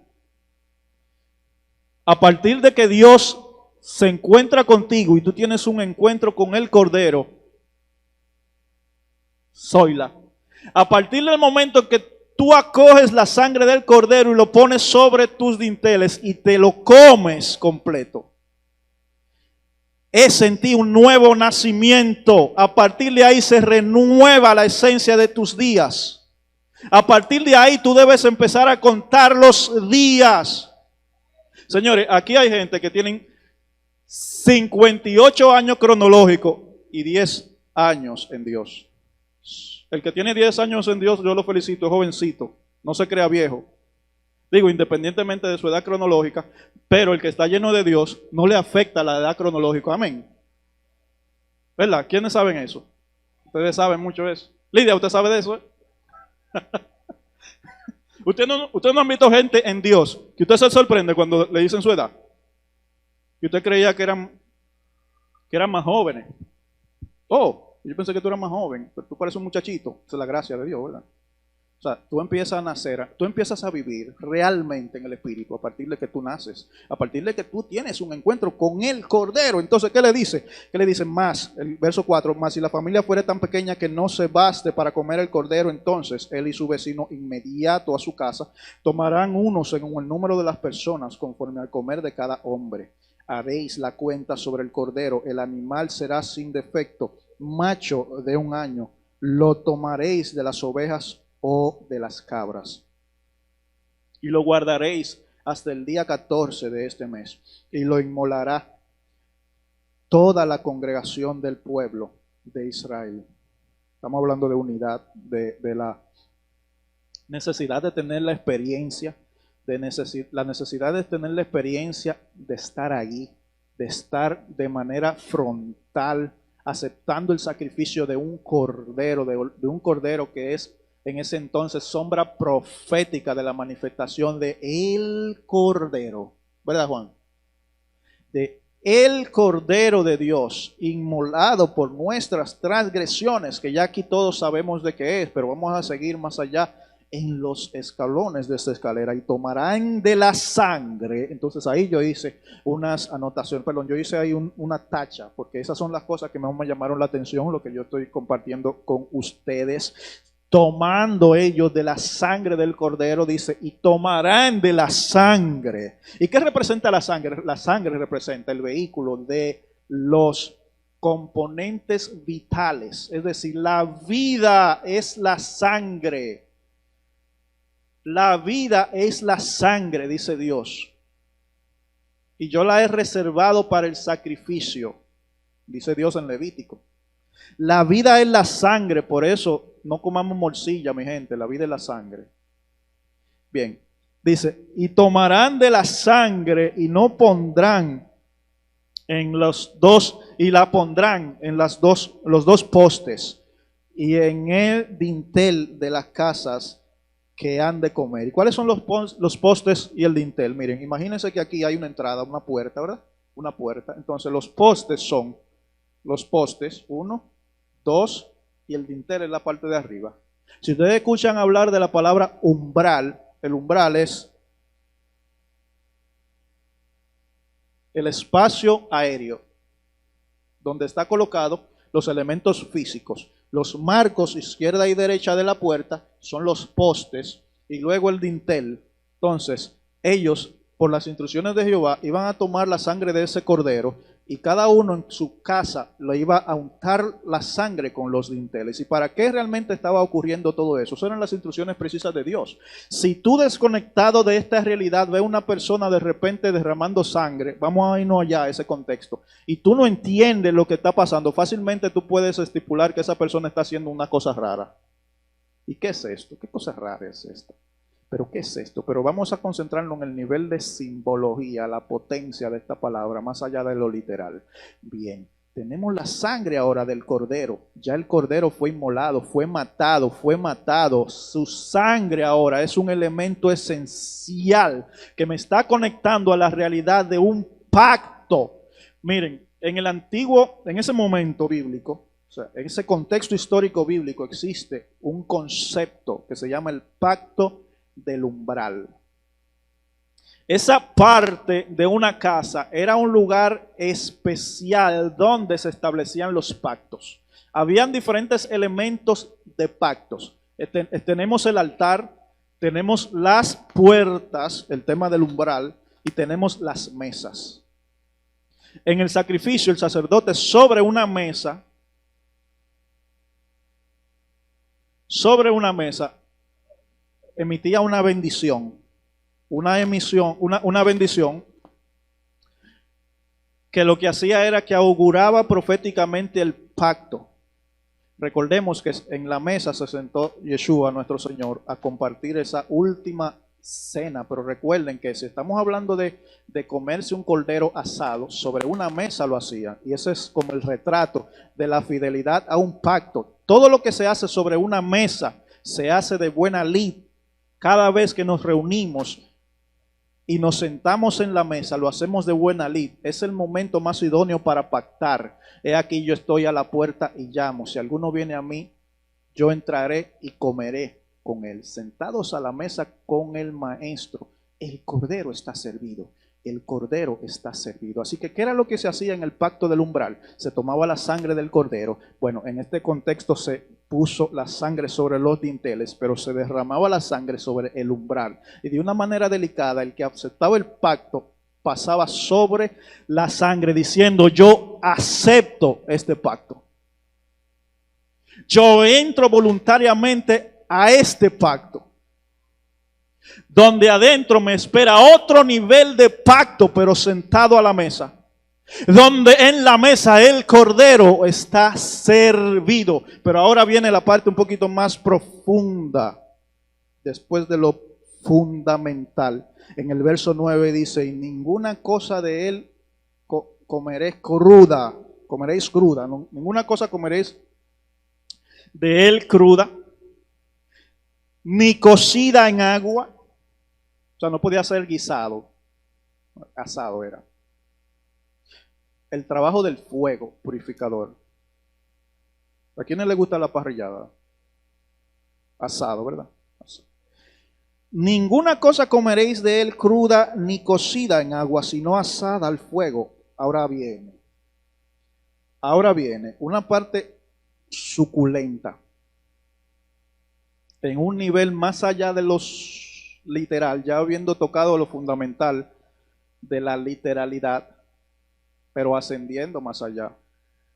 A partir de que Dios se encuentra contigo y tú tienes un encuentro con el Cordero, Zoila. A partir del momento que tú acoges la sangre del Cordero y lo pones sobre tus dinteles y te lo comes completo, es en ti un nuevo nacimiento. A partir de ahí se renueva la esencia de tus días. A partir de ahí tú debes empezar a contar los días. Señores, aquí hay gente que tienen 58 años cronológicos y 10 años en Dios. El que tiene 10 años en Dios, yo lo felicito, es jovencito, no se crea viejo. Digo, independientemente de su edad cronológica, pero el que está lleno de Dios no le afecta la edad cronológica. Amén. ¿Verdad? ¿Quiénes saben eso? Ustedes saben mucho eso. Lidia, ¿usted sabe de eso? ¿Usted no ha visto gente en Dios que usted se sorprende cuando le dicen su edad? Que usted creía que eran más jóvenes. Oh, yo pensé que tú eras más joven, pero tú pareces un muchachito. Esa es la gracia de Dios, ¿verdad? O sea, tú empiezas a nacer, tú empiezas a vivir realmente en el Espíritu a partir de que tú naces, a partir de que tú tienes un encuentro con el Cordero. Entonces, ¿qué le dice? ¿Qué le dice? Más, el verso 4, más si la familia fuera tan pequeña que no se baste para comer el Cordero, entonces él y su vecino inmediato a su casa tomarán uno según el número de las personas conforme al comer de cada hombre. Haréis la cuenta sobre el Cordero, el animal será sin defecto, macho de 1 año, lo tomaréis de las ovejas o de las cabras, y lo guardaréis hasta el día 14 de este mes, y lo inmolará toda la congregación del pueblo de Israel. Estamos hablando de unidad de necesidad de tener la experiencia, la necesidad de tener la experiencia de estar allí, de estar de manera frontal, aceptando el sacrificio de un cordero, de un cordero que es en ese entonces sombra profética de la manifestación de el cordero, ¿verdad, Juan? De el cordero de Dios, inmolado por nuestras transgresiones, que ya aquí todos sabemos de qué es, pero vamos a seguir más allá en los escalones de esta escalera, y tomarán de la sangre. Entonces ahí yo hice unas anotaciones, perdón, yo hice ahí una tacha, porque esas son las cosas que más me llamaron la atención, lo que yo estoy compartiendo con ustedes. Tomando ellos de la sangre del cordero, dice, y tomarán de la sangre. ¿Y qué representa la sangre? La sangre representa el vehículo de los componentes vitales, es decir, la vida es la sangre. La vida es la sangre, dice Dios. Y yo la he reservado para el sacrificio, dice Dios en Levítico. La vida es la sangre, por eso no comamos morcilla, mi gente, la vida es la sangre. Bien, dice, y tomarán de la sangre y no pondrán en los dos, y la pondrán en los dos postes y en el dintel de las casas que han de comer. ¿Y cuáles son los postes y el dintel? Miren, imagínense que aquí hay una entrada, una puerta, ¿verdad? Una puerta. Entonces los postes son los postes, 1, 2, y el dintel es la parte de arriba. Si ustedes escuchan hablar de la palabra umbral, el umbral es el espacio aéreo donde está colocado los elementos físicos. Los marcos izquierda y derecha de la puerta son los postes y luego el dintel. Entonces, ellos, por las instrucciones de Jehová, iban a tomar la sangre de ese cordero y cada uno en su casa lo iba a untar la sangre con los dinteles. ¿Y para qué realmente estaba ocurriendo todo eso? Esas eran las instrucciones precisas de Dios. Si tú, desconectado de esta realidad, ves una persona de repente derramando sangre, vamos a irnos allá a ese contexto, y tú no entiendes lo que está pasando, fácilmente tú puedes estipular que esa persona está haciendo una cosa rara. ¿Y qué es esto? ¿Qué cosa rara es esta? ¿Pero qué es esto? Pero vamos a concentrarnos en el nivel de simbología, la potencia de esta palabra, más allá de lo literal. Bien, tenemos la sangre ahora del cordero. Ya el cordero fue inmolado, fue matado. Su sangre ahora es un elemento esencial que me está conectando a la realidad de un pacto. Miren, en ese momento bíblico, o sea, en ese contexto histórico bíblico existe un concepto que se llama el pacto del umbral. Esa parte de una casa era un lugar especial donde se establecían los pactos. Habían diferentes elementos de pactos. Tenemos el altar, tenemos las puertas, el tema del umbral, y tenemos las mesas. En el sacrificio, el sacerdote sobre una mesa emitía una bendición, una bendición que lo que hacía era que auguraba proféticamente el pacto. Recordemos que en la mesa se sentó Yeshua, nuestro Señor, a compartir esa última cena, pero recuerden que si estamos hablando de comerse un cordero asado, sobre una mesa lo hacía, y ese es como el retrato de la fidelidad a un pacto. Todo lo que se hace sobre una mesa se hace de buena lid. Cada vez que nos reunimos y nos sentamos en la mesa, lo hacemos de buena lid. Es el momento más idóneo para pactar. He aquí yo estoy a la puerta y llamo. Si alguno viene a mí, yo entraré y comeré con él. Sentados a la mesa con el maestro, el cordero está servido. El cordero está servido. Así que, ¿qué era lo que se hacía en el pacto del umbral? Se tomaba la sangre del cordero. Bueno, en este contexto se puso la sangre sobre los dinteles, pero se derramaba la sangre sobre el umbral. Y de una manera delicada, el que aceptaba el pacto pasaba sobre la sangre diciendo: yo acepto este pacto. Yo entro voluntariamente a este pacto, donde adentro me espera otro nivel de pacto, pero sentado a la mesa, donde en la mesa el cordero está servido. Pero ahora viene la parte un poquito más profunda después de lo fundamental. En el verso 9 dice, y ninguna cosa de él comeréis cruda, no, ninguna cosa comeréis de él cruda, ni cocida en agua. O sea, no podía ser guisado, asado era. El trabajo del fuego purificador. ¿A quiénes les gusta la parrillada? Asado, ¿verdad? Asado. Ninguna cosa comeréis de él cruda ni cocida en agua, sino asada al fuego. Ahora viene una parte suculenta, en un nivel más allá de los literal, ya habiendo tocado lo fundamental de la literalidad, pero ascendiendo más allá,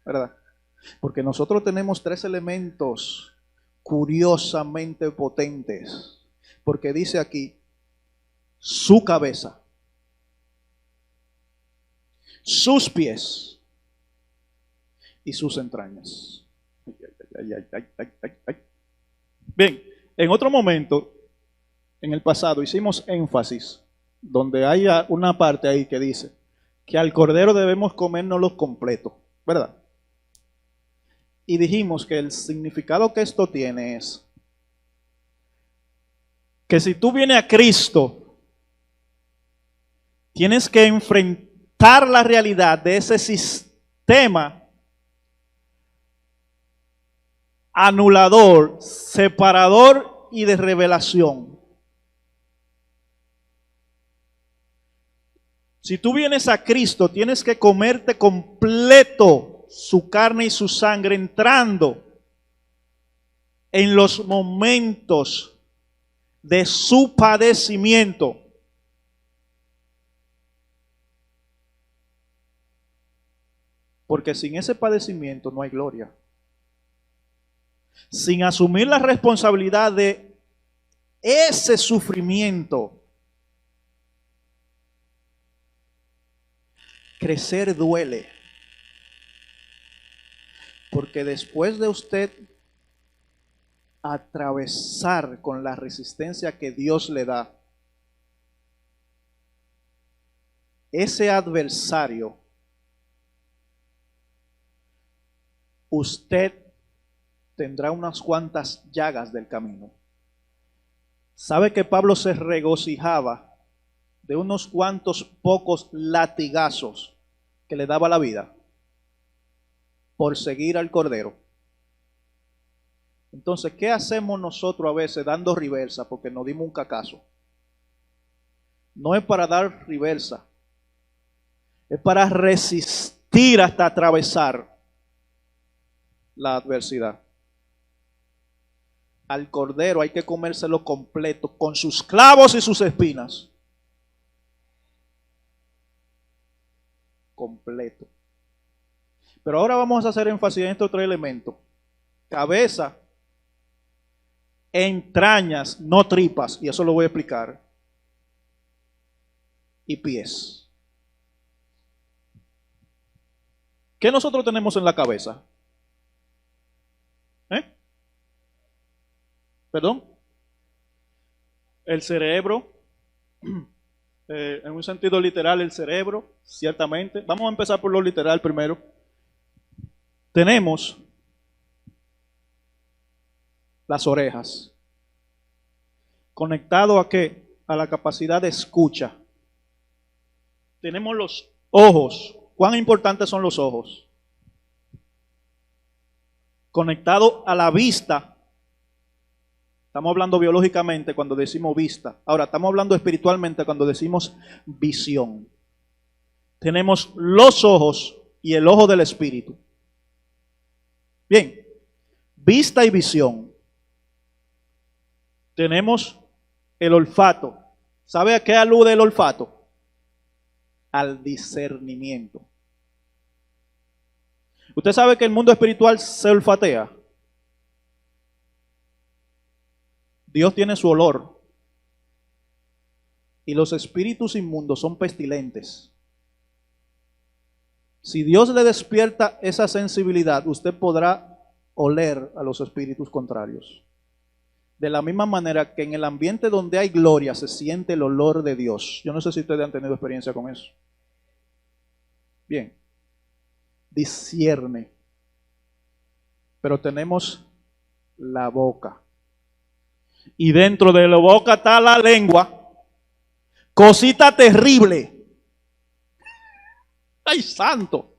¿verdad? Porque nosotros tenemos 3 elementos curiosamente potentes, porque dice aquí, su cabeza, sus pies y sus entrañas. Bien, en otro momento, en el pasado, hicimos énfasis, donde hay una parte ahí que dice que al cordero debemos comérnoslo completo, ¿verdad? Y dijimos que el significado que esto tiene es que si tú vienes a Cristo, tienes que enfrentar la realidad de ese sistema anulador, separador y de revelación. Si tú vienes a Cristo, tienes que comerte completo su carne y su sangre, entrando en los momentos de su padecimiento. Porque sin ese padecimiento no hay gloria. Sin asumir la responsabilidad de ese sufrimiento, crecer duele. Porque después de usted atravesar con la resistencia que Dios le da, ese adversario, usted tendrá unas cuantas llagas del camino. ¿Sabe que Pablo se regocijaba de unos cuantos pocos latigazos que le daba la vida por seguir al Cordero? Entonces, ¿qué hacemos nosotros a veces dando reversa porque nos dimos un cacazo? No es para dar reversa, es para resistir hasta atravesar la adversidad. Al Cordero hay que comérselo completo, con sus clavos y sus espinas. Completo. Pero ahora vamos a hacer énfasis en estos 3 elementos. Cabeza, entrañas, no tripas, y eso lo voy a explicar. Y pies. ¿Qué nosotros tenemos en la cabeza? ¿Perdón? El cerebro. En un sentido literal, el cerebro, ciertamente. Vamos a empezar por lo literal primero. Tenemos las orejas. ¿Conectado a qué? A la capacidad de escucha. Tenemos los ojos. ¿Cuán importantes son los ojos? Conectado a la vista. Estamos hablando biológicamente cuando decimos vista. Ahora, estamos hablando espiritualmente cuando decimos visión. Tenemos los ojos y el ojo del espíritu. Bien, vista y visión. Tenemos el olfato. ¿Sabe a qué alude el olfato? Al discernimiento. Usted sabe que el mundo espiritual se olfatea. Dios tiene su olor. Y los espíritus inmundos son pestilentes. Si Dios le despierta esa sensibilidad, usted podrá oler a los espíritus contrarios. De la misma manera que en el ambiente donde hay gloria se siente el olor de Dios. Yo no sé si ustedes han tenido experiencia con eso. Bien. Discierne. Pero tenemos la boca. Y dentro de la boca está la lengua. Cosita terrible. ¡Ay, santo!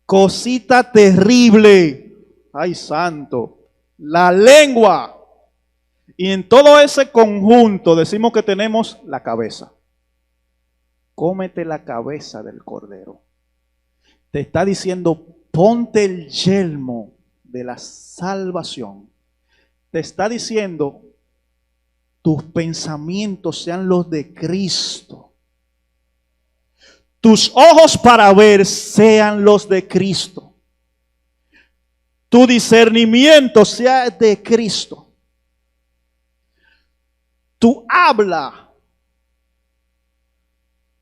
Cosita terrible. ¡Ay, santo! La lengua. Y en todo ese conjunto decimos que tenemos la cabeza. Cómete la cabeza del cordero. Te está diciendo, ponte el yelmo de la salvación. Te está diciendo, tus pensamientos sean los de Cristo. Tus ojos para ver sean los de Cristo. Tu discernimiento sea de Cristo. Tu habla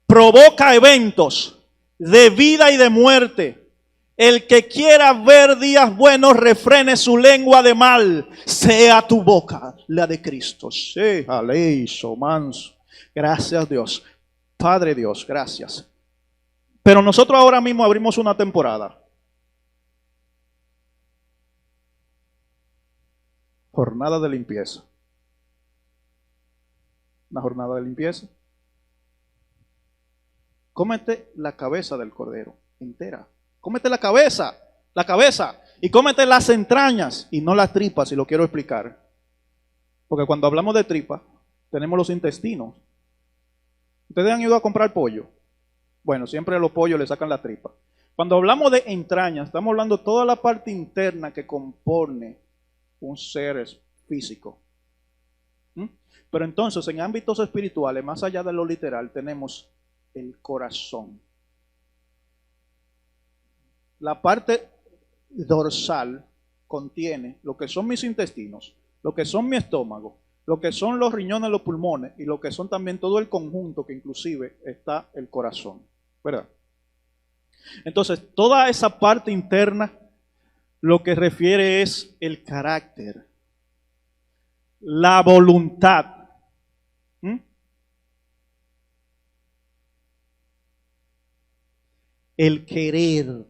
provoca eventos de vida y de muerte. El que quiera ver días buenos, refrene su lengua de mal. Sea tu boca la de Cristo. Sí, aleiso, manso. Gracias Dios. Padre Dios, gracias. Pero nosotros ahora mismo abrimos una temporada. Jornada de limpieza. Una jornada de limpieza. Cómete la cabeza del cordero entera. Cómete la cabeza, y cómete las entrañas y no las tripas, si lo quiero explicar. Porque cuando hablamos de tripa, tenemos los intestinos. ¿Ustedes han ido a comprar pollo? Bueno, siempre a los pollos le sacan la tripa. Cuando hablamos de entrañas, estamos hablando de toda la parte interna que compone un ser físico. Pero entonces, en ámbitos espirituales, más allá de lo literal, tenemos el corazón. La parte dorsal contiene lo que son mis intestinos, lo que son mi estómago, lo que son los riñones, los pulmones y lo que son también todo el conjunto que inclusive está el corazón, ¿verdad? Entonces, toda esa parte interna lo que refiere es el carácter, la voluntad. El querer.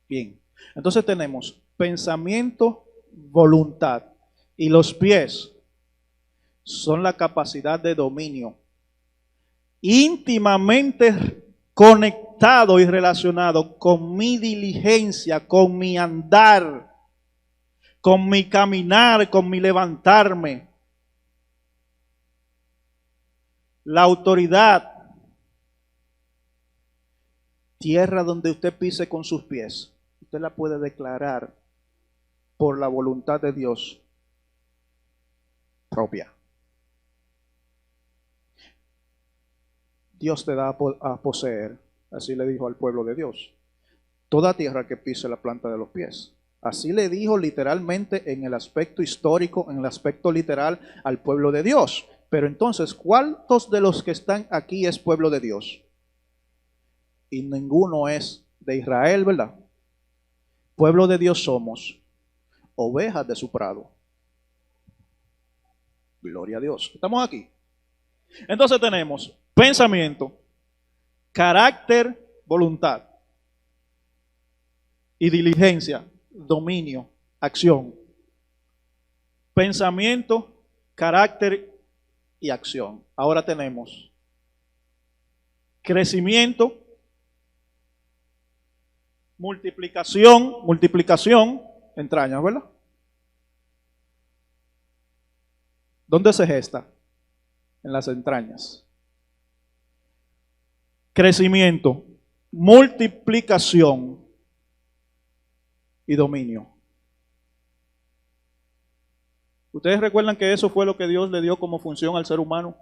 Bien, entonces tenemos pensamiento, voluntad, y los pies son la capacidad de dominio, íntimamente conectado y relacionado con mi diligencia, con mi andar, con mi caminar, con mi levantarme. La autoridad, tierra donde usted pise con sus pies, usted la puede declarar por la voluntad de Dios propia. Dios te da a poseer, así le dijo al pueblo de Dios, toda tierra que pise la planta de los pies. Así le dijo literalmente en el aspecto histórico, en el aspecto literal al pueblo de Dios. Pero entonces, ¿cuántos de los que están aquí es pueblo de Dios? Y ninguno es de Israel, ¿verdad? Pueblo de Dios somos, ovejas de su prado. Gloria a Dios. ¿Estamos aquí? Entonces tenemos pensamiento, carácter, voluntad y diligencia, dominio, acción. Pensamiento, carácter y acción. Ahora tenemos crecimiento, multiplicación, entrañas, ¿verdad? ¿Dónde se gesta? En las entrañas. Crecimiento, multiplicación y dominio. ¿Ustedes recuerdan que eso fue lo que Dios le dio como función al ser humano?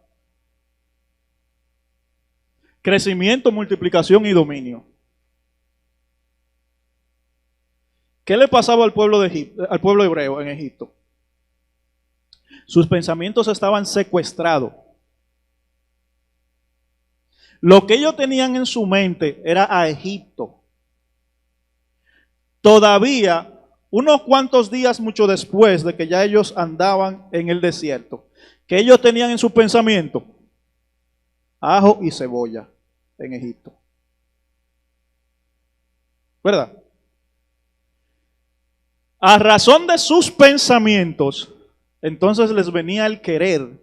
Crecimiento, multiplicación y dominio. ¿Qué le pasaba al pueblo de Egipto, al pueblo hebreo en Egipto? Sus pensamientos estaban secuestrados. Lo que ellos tenían en su mente era a Egipto. Todavía unos cuantos días mucho después de que ya ellos andaban en el desierto, que ellos tenían en su pensamiento ajo y cebolla en Egipto. ¿Verdad? A razón de sus pensamientos, entonces les venía el querer,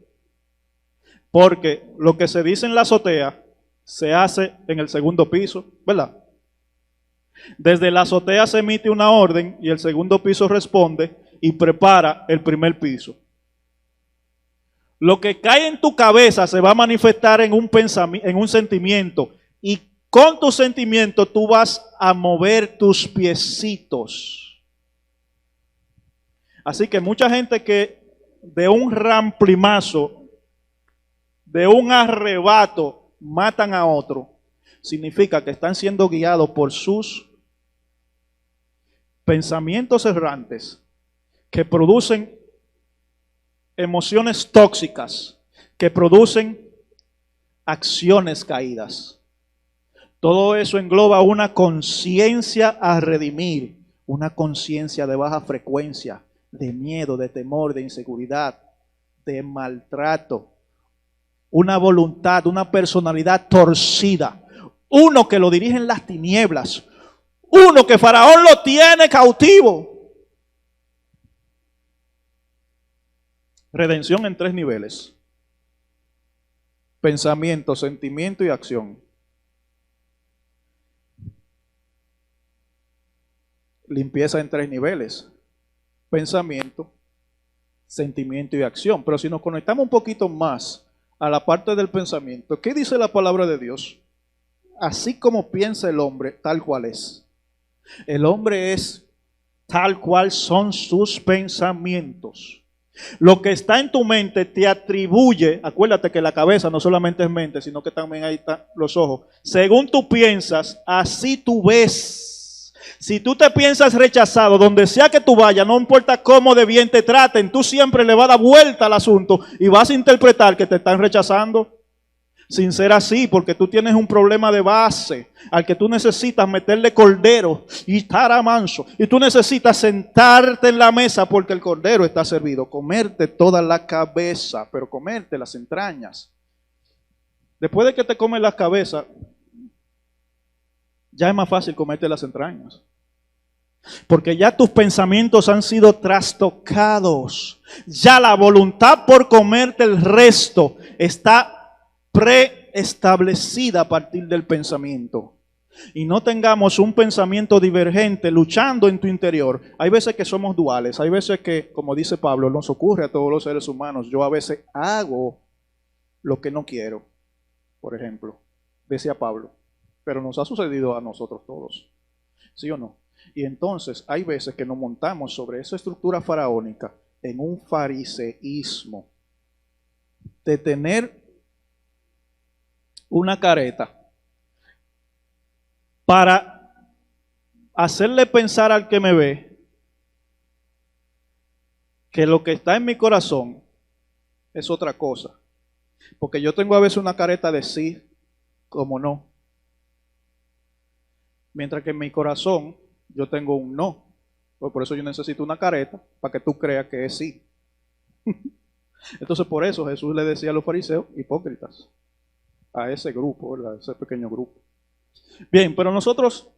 porque lo que se dice en la azotea se hace en el segundo piso, ¿verdad? Desde la azotea se emite una orden y el segundo piso responde y prepara el primer piso. Lo que cae en tu cabeza se va a manifestar en un pensamiento, en un sentimiento, y con tu sentimiento tú vas a mover tus piecitos. Así que mucha gente que de un ramplimazo, de un arrebato, matan a otro, significa que están siendo guiados por sus pensamientos errantes que producen emociones tóxicas, que producen acciones caídas. Todo eso engloba una conciencia a redimir, una conciencia de baja frecuencia, de miedo, de temor, de inseguridad, de maltrato, una voluntad, una personalidad torcida, uno que lo dirige en las tinieblas, uno que Faraón lo tiene cautivo. Redención en 3 niveles: pensamiento, sentimiento y acción. Limpieza en 3 niveles: pensamiento, sentimiento y acción. Pero si nos conectamos un poquito más a la parte del pensamiento, ¿qué dice la palabra de Dios? Así como piensa el hombre, tal cual es. El hombre es tal cual son sus pensamientos. Lo que está en tu mente te atribuye, acuérdate que la cabeza no solamente es mente, sino que también ahí están los ojos. Según tú piensas, así tú ves. Si tú te piensas rechazado, donde sea que tú vayas, no importa cómo de bien te traten, tú siempre le vas a dar vuelta al asunto y vas a interpretar que te están rechazando. Sin ser así, porque tú tienes un problema de base al que tú necesitas meterle cordero y estar a manso. Y tú necesitas sentarte en la mesa porque el cordero está servido. Comerte toda la cabeza, pero comerte las entrañas. Después de que te comes la cabeza, ya es más fácil comerte las entrañas. Porque ya tus pensamientos han sido trastocados. Ya la voluntad por comerte el resto está preestablecida a partir del pensamiento. Y no tengamos un pensamiento divergente luchando en tu interior. Hay veces que somos duales, hay veces que, como dice Pablo, nos ocurre a todos los seres humanos. Yo a veces hago lo que no quiero, por ejemplo, decía Pablo. Pero nos ha sucedido a nosotros todos, ¿sí o no? Y entonces hay veces que nos montamos sobre esa estructura faraónica en un fariseísmo de tener una careta para hacerle pensar al que me ve que lo que está en mi corazón es otra cosa. Porque yo tengo a veces una careta de sí como no. Mientras que en mi corazón yo tengo un no. Pues por eso yo necesito una careta para que tú creas que es sí. Entonces por eso Jesús le decía a los fariseos hipócritas. A ese grupo, ¿verdad? Ese pequeño grupo. Bien, pero nosotros,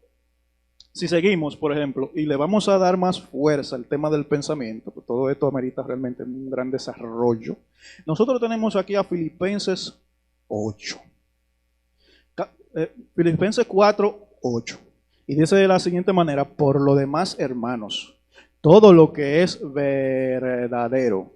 si seguimos, por ejemplo, y le vamos a dar más fuerza al tema del pensamiento, pues todo esto amerita realmente un gran desarrollo. Nosotros tenemos aquí a Filipenses 8. Filipenses 4, 8. Y dice de la siguiente manera: por lo demás, hermanos, todo lo que es verdadero,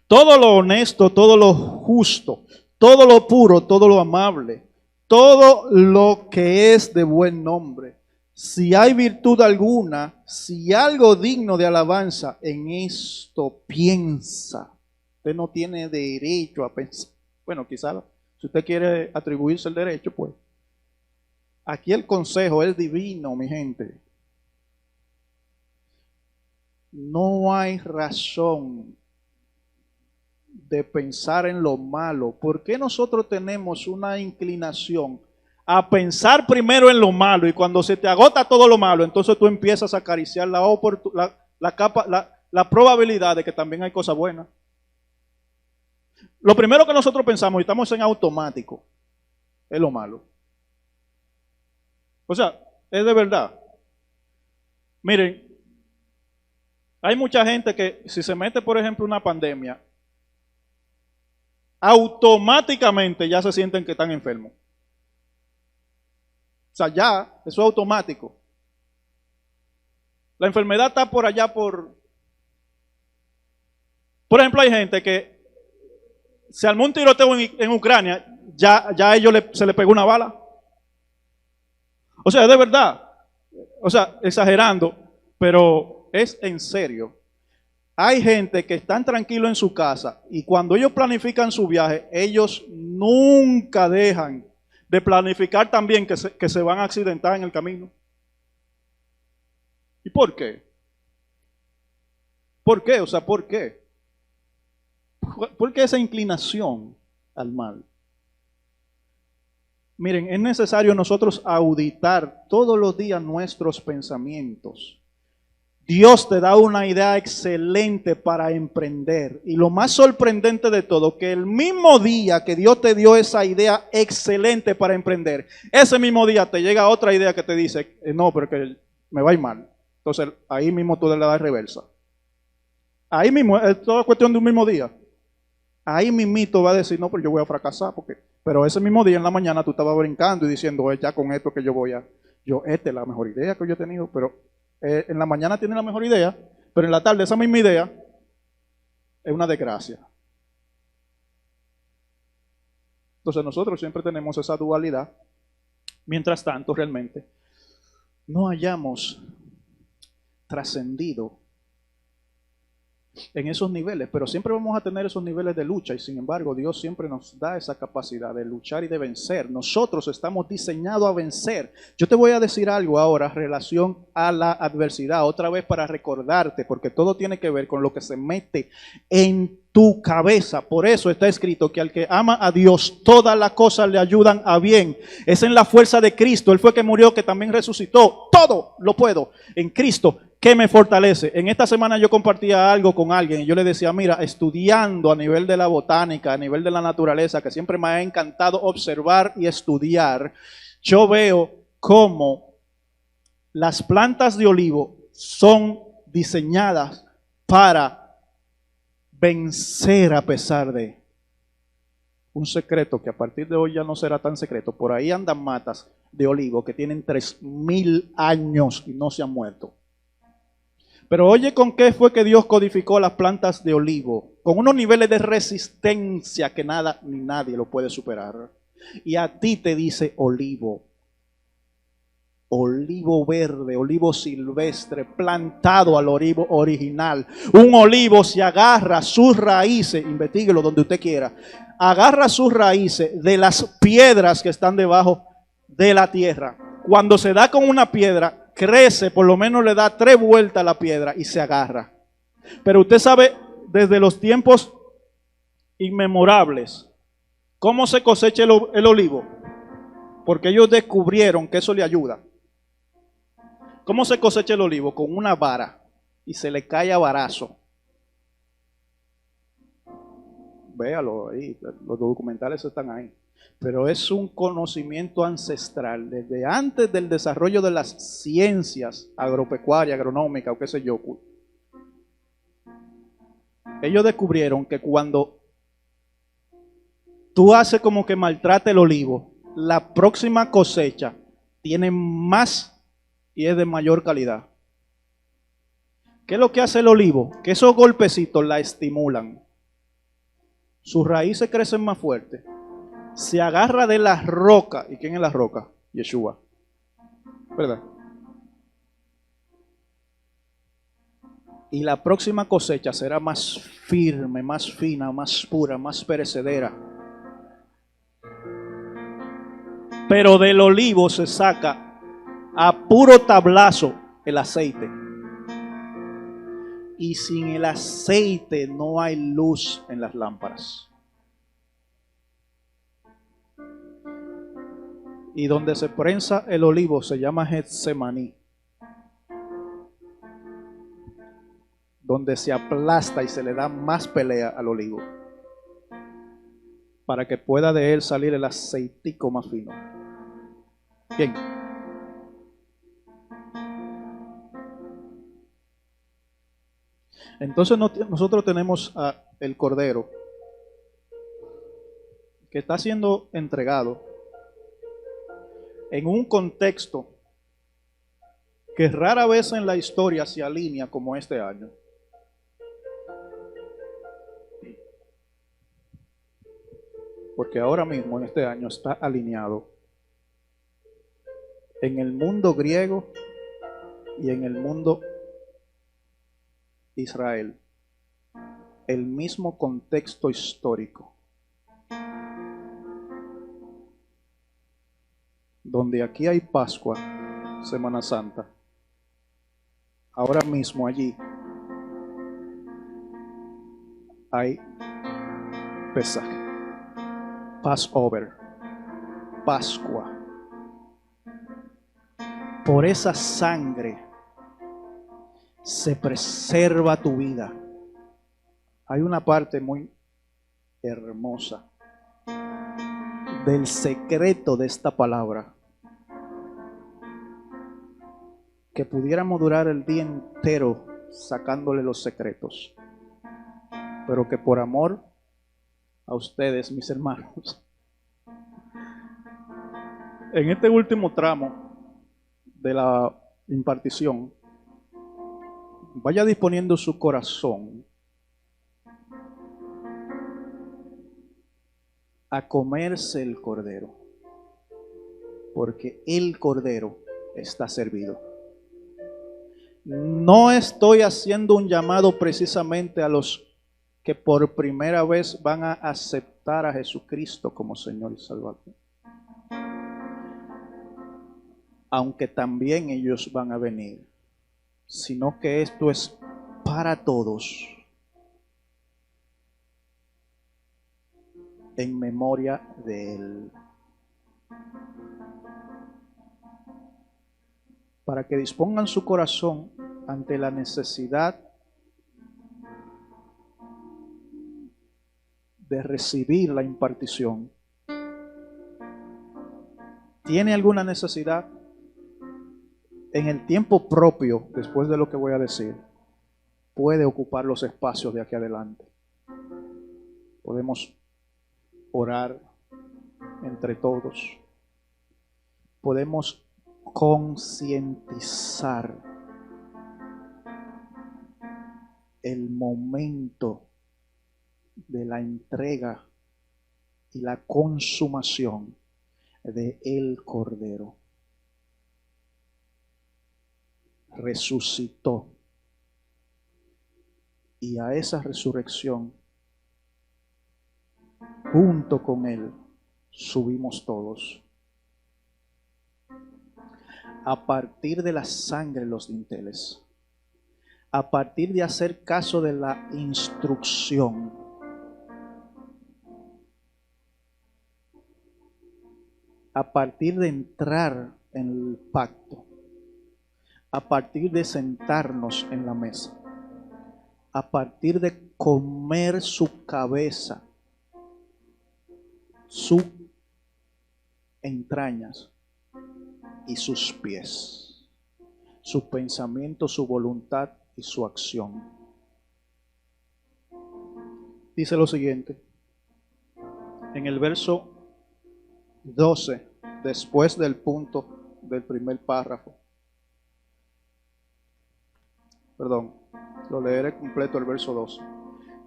todo lo honesto, todo lo justo, todo lo puro, todo lo amable, todo lo que es de buen nombre. Si hay virtud alguna, si algo digno de alabanza, en esto piensa. Usted no tiene derecho a pensar. Bueno, quizás si usted quiere atribuirse el derecho, pues. Aquí el consejo es divino, mi gente. No hay razón de pensar en lo malo. ¿Por qué nosotros tenemos una inclinación a pensar primero en lo malo, y cuando se te agota todo lo malo, entonces tú empiezas a acariciar la probabilidad de que también hay cosas buenas. Lo primero que nosotros pensamos, y estamos en automático, es lo malo. O sea, es de verdad. Miren, hay mucha gente que si se mete, por ejemplo, una pandemia, automáticamente ya se sienten que están enfermos. O sea, ya, eso es automático. La enfermedad está por allá Por ejemplo, hay gente que se armó un tiroteo en Ucrania, ya a ellos se le pegó una bala. O sea, de verdad. O sea, exagerando, pero es en serio. Hay gente que están tranquilos en su casa y cuando ellos planifican su viaje, ellos nunca dejan de planificar también que se van a accidentar en el camino. ¿Y por qué? ¿Por qué? O sea, ¿por qué? ¿Por qué esa inclinación al mal? Miren, es necesario nosotros auditar todos los días nuestros pensamientos. Dios te da una idea excelente para emprender. Y lo más sorprendente de todo, que el mismo día que Dios te dio esa idea excelente para emprender, ese mismo día te llega otra idea que te dice, no, pero que me va a ir mal. Entonces ahí mismo tú le das reversa. Ahí mismo, es toda cuestión de un mismo día. Ahí mismito va a decir, no, pero yo voy a fracasar. Pero ese mismo día en la mañana tú estabas brincando y diciendo, ya con esto que esta es la mejor idea que yo he tenido, pero en la mañana tiene la mejor idea, pero en la tarde esa misma idea es una desgracia. Entonces nosotros siempre tenemos esa dualidad. Mientras tanto, realmente, no hayamos trascendido en esos niveles, pero siempre vamos a tener esos niveles de lucha y sin embargo Dios siempre nos da esa capacidad de luchar y de vencer. Nosotros estamos diseñados a vencer. Yo te voy a decir algo ahora en relación a la adversidad, otra vez para recordarte, porque todo tiene que ver con lo que se mete en tu cabeza. Por eso está escrito que al que ama a Dios, todas las cosas le ayudan a bien. Es en la fuerza de Cristo. Él fue que murió, que también resucitó. Todo lo puedo en Cristo que me fortalece. En esta semana yo compartía algo con alguien y yo le decía, mira, estudiando a nivel de la botánica, a nivel de la naturaleza, que siempre me ha encantado observar y estudiar, yo veo cómo las plantas de olivo son diseñadas para vencer a pesar de. Un secreto que a partir de hoy ya no será tan secreto. Por ahí andan matas de olivo que tienen 3000 años y no se han muerto. Pero oye, ¿con qué fue que Dios codificó las plantas de olivo? Con unos niveles de resistencia que nada ni nadie lo puede superar. Y a ti te dice olivo. Olivo verde, olivo silvestre, plantado al olivo original. Un olivo se agarra sus raíces, investíguelo donde usted quiera, agarra sus raíces de las piedras que están debajo de la tierra. Cuando se da con una piedra, crece, por lo menos le da 3 vueltas a la piedra y se agarra. Pero usted sabe, desde los tiempos inmemorables, ¿cómo se cosecha el olivo? Porque ellos descubrieron que eso le ayuda. ¿Cómo se cosecha el olivo? Con una vara y se le cae a varazo. Véalo ahí, los documentales están ahí. Pero es un conocimiento ancestral, desde antes del desarrollo de las ciencias agropecuarias, agronómicas o qué sé yo. Ellos descubrieron que cuando tú haces como que maltrata el olivo, la próxima cosecha tiene más y es de mayor calidad. ¿Qué es lo que hace el olivo? Que esos golpecitos la estimulan. Sus raíces crecen más fuertes. Se agarra de la roca. ¿Y quién es la roca? Yeshua. ¿Verdad? Y la próxima cosecha será más firme, más fina, más pura, más perecedera. Pero del olivo se saca a puro tablazo el aceite. Y sin el aceite no hay luz en las lámparas. Y donde se prensa el olivo se llama Getsemaní, donde se aplasta y se le da más pelea al olivo, para que pueda de él salir el aceitico más fino. Bien. Entonces nosotros tenemos el Cordero que está siendo entregado en un contexto que rara vez en la historia se alinea como este año. Porque ahora mismo en este año está alineado en el mundo griego y en el mundo Israel el mismo contexto histórico, donde aquí hay Pascua, Semana Santa. Ahora mismo allí hay Pesaj, Passover, Pascua. Por esa sangre se preserva tu vida. Hay una parte muy hermosa del secreto de esta palabra que pudiéramos durar el día entero sacándole los secretos, pero que por amor a ustedes, mis hermanos, en este último tramo de la impartición, vaya disponiendo su corazón a comerse el cordero, porque el cordero está servido. No estoy haciendo un llamado precisamente a los que por primera vez van a aceptar a Jesucristo como Señor y Salvador, aunque también ellos van a venir, sino que esto es para todos, en memoria de Él, para que dispongan su corazón ante la necesidad de recibir la impartición. ¿Tiene alguna necesidad? En el tiempo propio, después de lo que voy a decir, puede ocupar los espacios de aquí adelante. Podemos orar entre todos. Podemos concientizar el momento de la entrega y la consumación de el Cordero. Resucitó, y a esa resurrección junto con Él subimos todos. A partir de la sangre de los dinteles, a partir de hacer caso de la instrucción, a partir de entrar en el pacto, a partir de sentarnos en la mesa, a partir de comer su cabeza, sus entrañas y sus pies, su pensamiento, su voluntad y su acción. Dice lo siguiente, en el verso 12, después del punto del primer párrafo. Perdón, lo leeré completo el verso 12.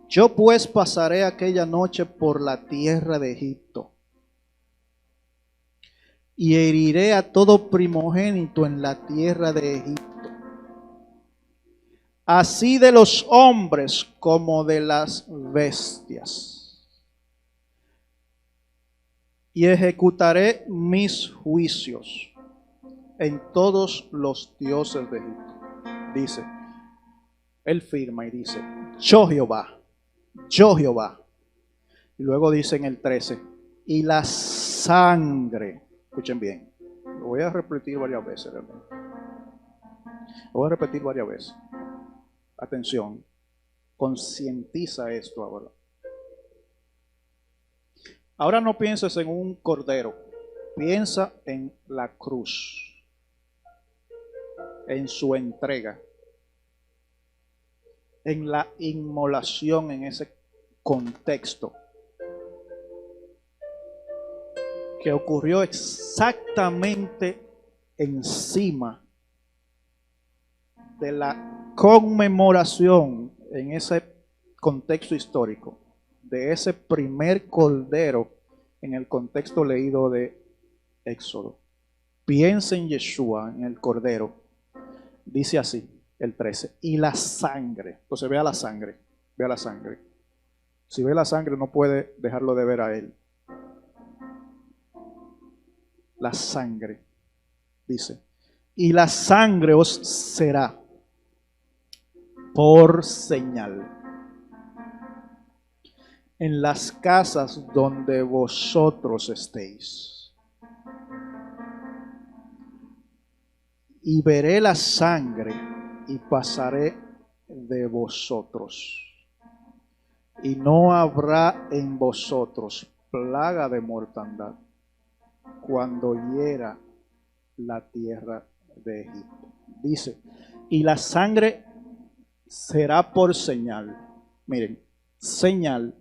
Yo pues pasaré aquella noche por la tierra de Egipto y heriré a todo primogénito en la tierra de Egipto, así de los hombres como de las bestias, y ejecutaré mis juicios en todos los dioses de Egipto. Dice, él firma y dice, yo Jehová, yo Jehová. Y luego dice en el 13, y la sangre Escuchen bien. Lo voy a repetir varias veces realmente. Lo voy a repetir varias veces. Atención. Concientiza esto ahora. Ahora no pienses en un cordero. Piensa en la cruz. En su entrega. En la inmolación en ese contexto. Que ocurrió exactamente encima de la conmemoración en ese contexto histórico de ese primer cordero en el contexto leído de Éxodo. Piensa en Yeshua, en el cordero. Dice así, el 13, y la sangre. Entonces vea la sangre, vea la sangre. Si ve la sangre no puede dejarlo de ver a él. La sangre, dice, y la sangre os será por señal en las casas donde vosotros estéis. Y veré la sangre y pasaré de vosotros. Y no habrá en vosotros plaga de mortandad cuando hiera la tierra de Egipto. Dice, y la sangre será por señal. Miren, señal.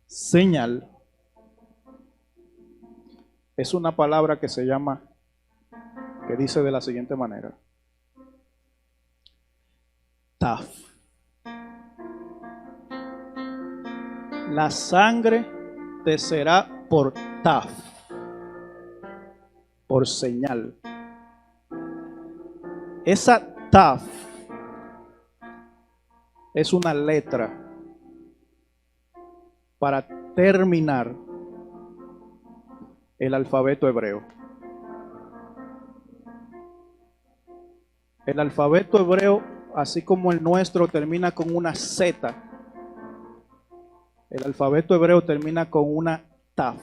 Señal es una palabra que se llama, que dice de la siguiente manera. Taf. La sangre te será por taf, por señal. Esa taf es una letra para terminar el alfabeto hebreo. El alfabeto hebreo, así como el nuestro, termina con una Z. El alfabeto hebreo termina con una taf.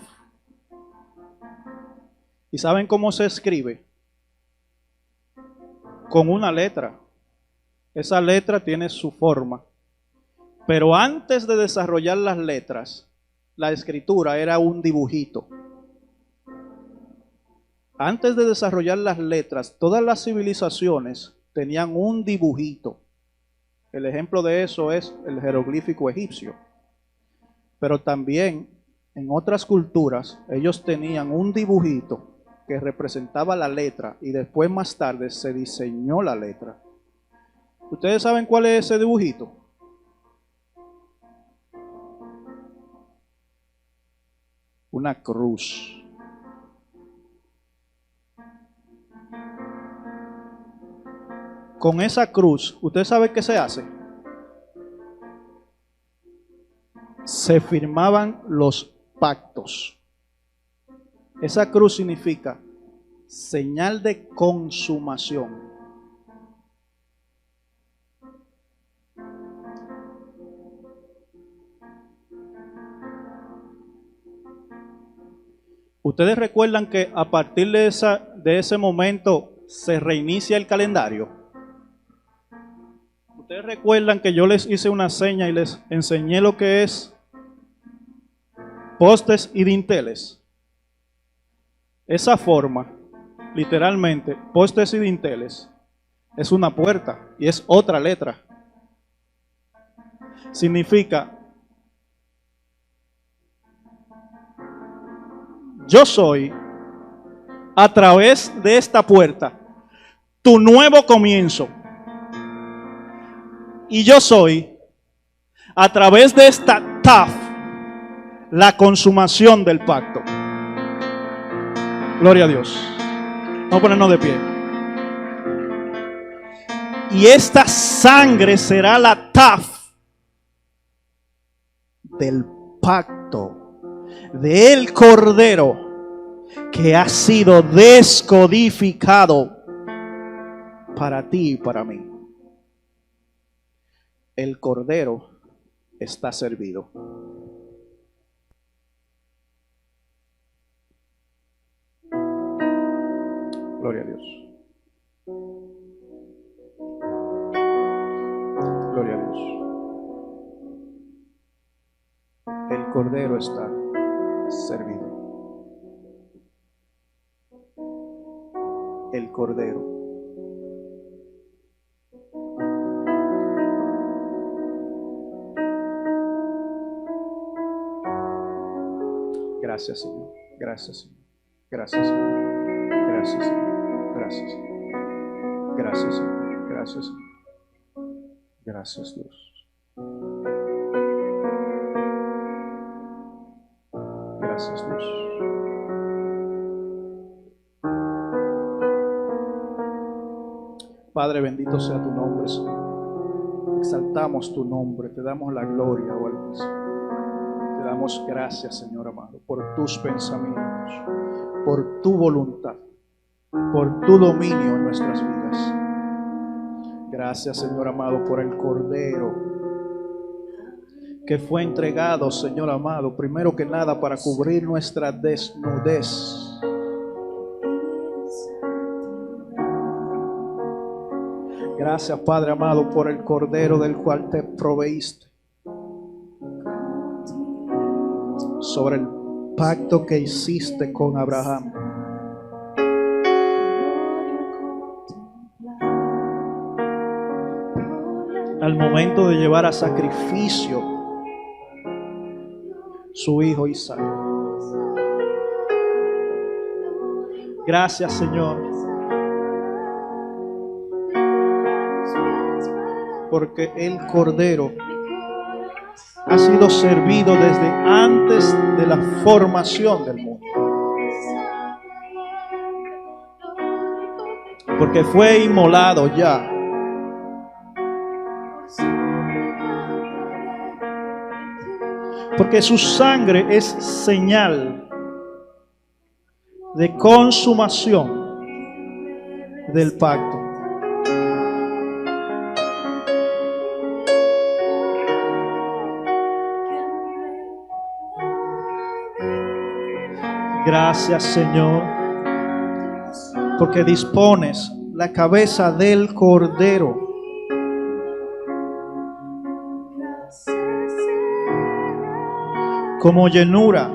¿Y saben cómo se escribe? Con una letra. Esa letra tiene su forma. Pero antes de desarrollar las letras, la escritura era un dibujito. Antes de desarrollar las letras, todas las civilizaciones tenían un dibujito. El ejemplo de eso es el jeroglífico egipcio. Pero también en otras culturas, ellos tenían un dibujito que representaba la letra y después más tarde se diseñó la letra. ¿Ustedes saben cuál es ese dibujito? Una cruz. Con esa cruz, ¿usted sabe qué se hace? Se firmaban los pactos. Esa cruz significa señal de consumación. ¿Ustedes recuerdan que a partir de ese momento se reinicia el calendario? ¿Ustedes recuerdan que yo les hice una seña y les enseñé lo que es postes y dinteles? Esa forma, literalmente, postes y dinteles, es una puerta y es otra letra. Significa, yo soy, a través de esta puerta, tu nuevo comienzo. Y yo soy, a través de esta taf, la consumación del pacto. Gloria a Dios. Vamos a ponernos de pie. Y esta sangre será la taf del pacto del Cordero que ha sido descodificado para ti y para mí. El Cordero está servido. Gloria a Dios. Gloria a Dios. El Cordero está servido. El Cordero. Gracias, Señor. Gracias, Señor. Gracias, Señor. Gracias, Señor. Gracias, Señor. Gracias, Señor. Gracias, Señor. Gracias, Dios. Gracias, Dios. Padre, bendito sea tu nombre, Señor. Exaltamos tu nombre, te damos la gloria, oh Altísimo. Te damos gracias, Señor amado, por tus pensamientos, por tu voluntad, por tu dominio en nuestras vidas. Gracias, Señor amado, por el Cordero que fue entregado, Señor amado, primero que nada para cubrir nuestra desnudez. Gracias, Padre amado, por el Cordero del cual te proveíste sobre el pacto que hiciste con Abraham. Al momento de llevar a sacrificio su hijo Isaac. Gracias, Señor, porque el Cordero ha sido servido desde antes de la formación del mundo. Porque fue inmolado ya. Porque su sangre es señal de consumación del pacto. Gracias, Señor, porque dispones la cabeza del Cordero como llenura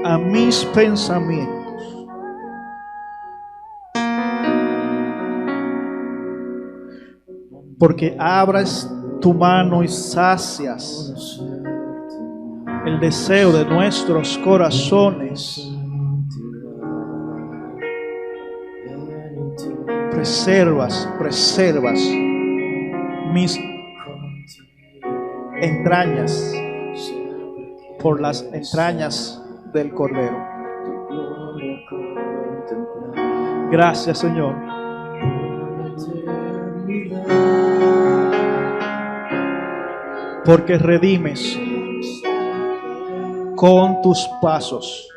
a mis pensamientos. Porque abras tu mano y sacias el deseo de nuestros corazones. Preservas mis entrañas por las entrañas del Cordero. Gracias, Señor. Porque redimes con tus pasos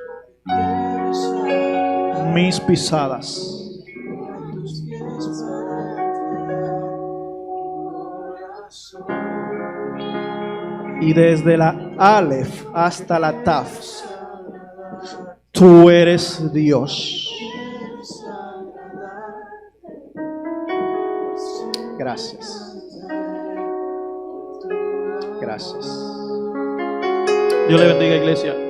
mis pisadas. Y desde la Aleph hasta la Taf, tú eres Dios. Gracias. Gracias. Dios le bendiga, iglesia.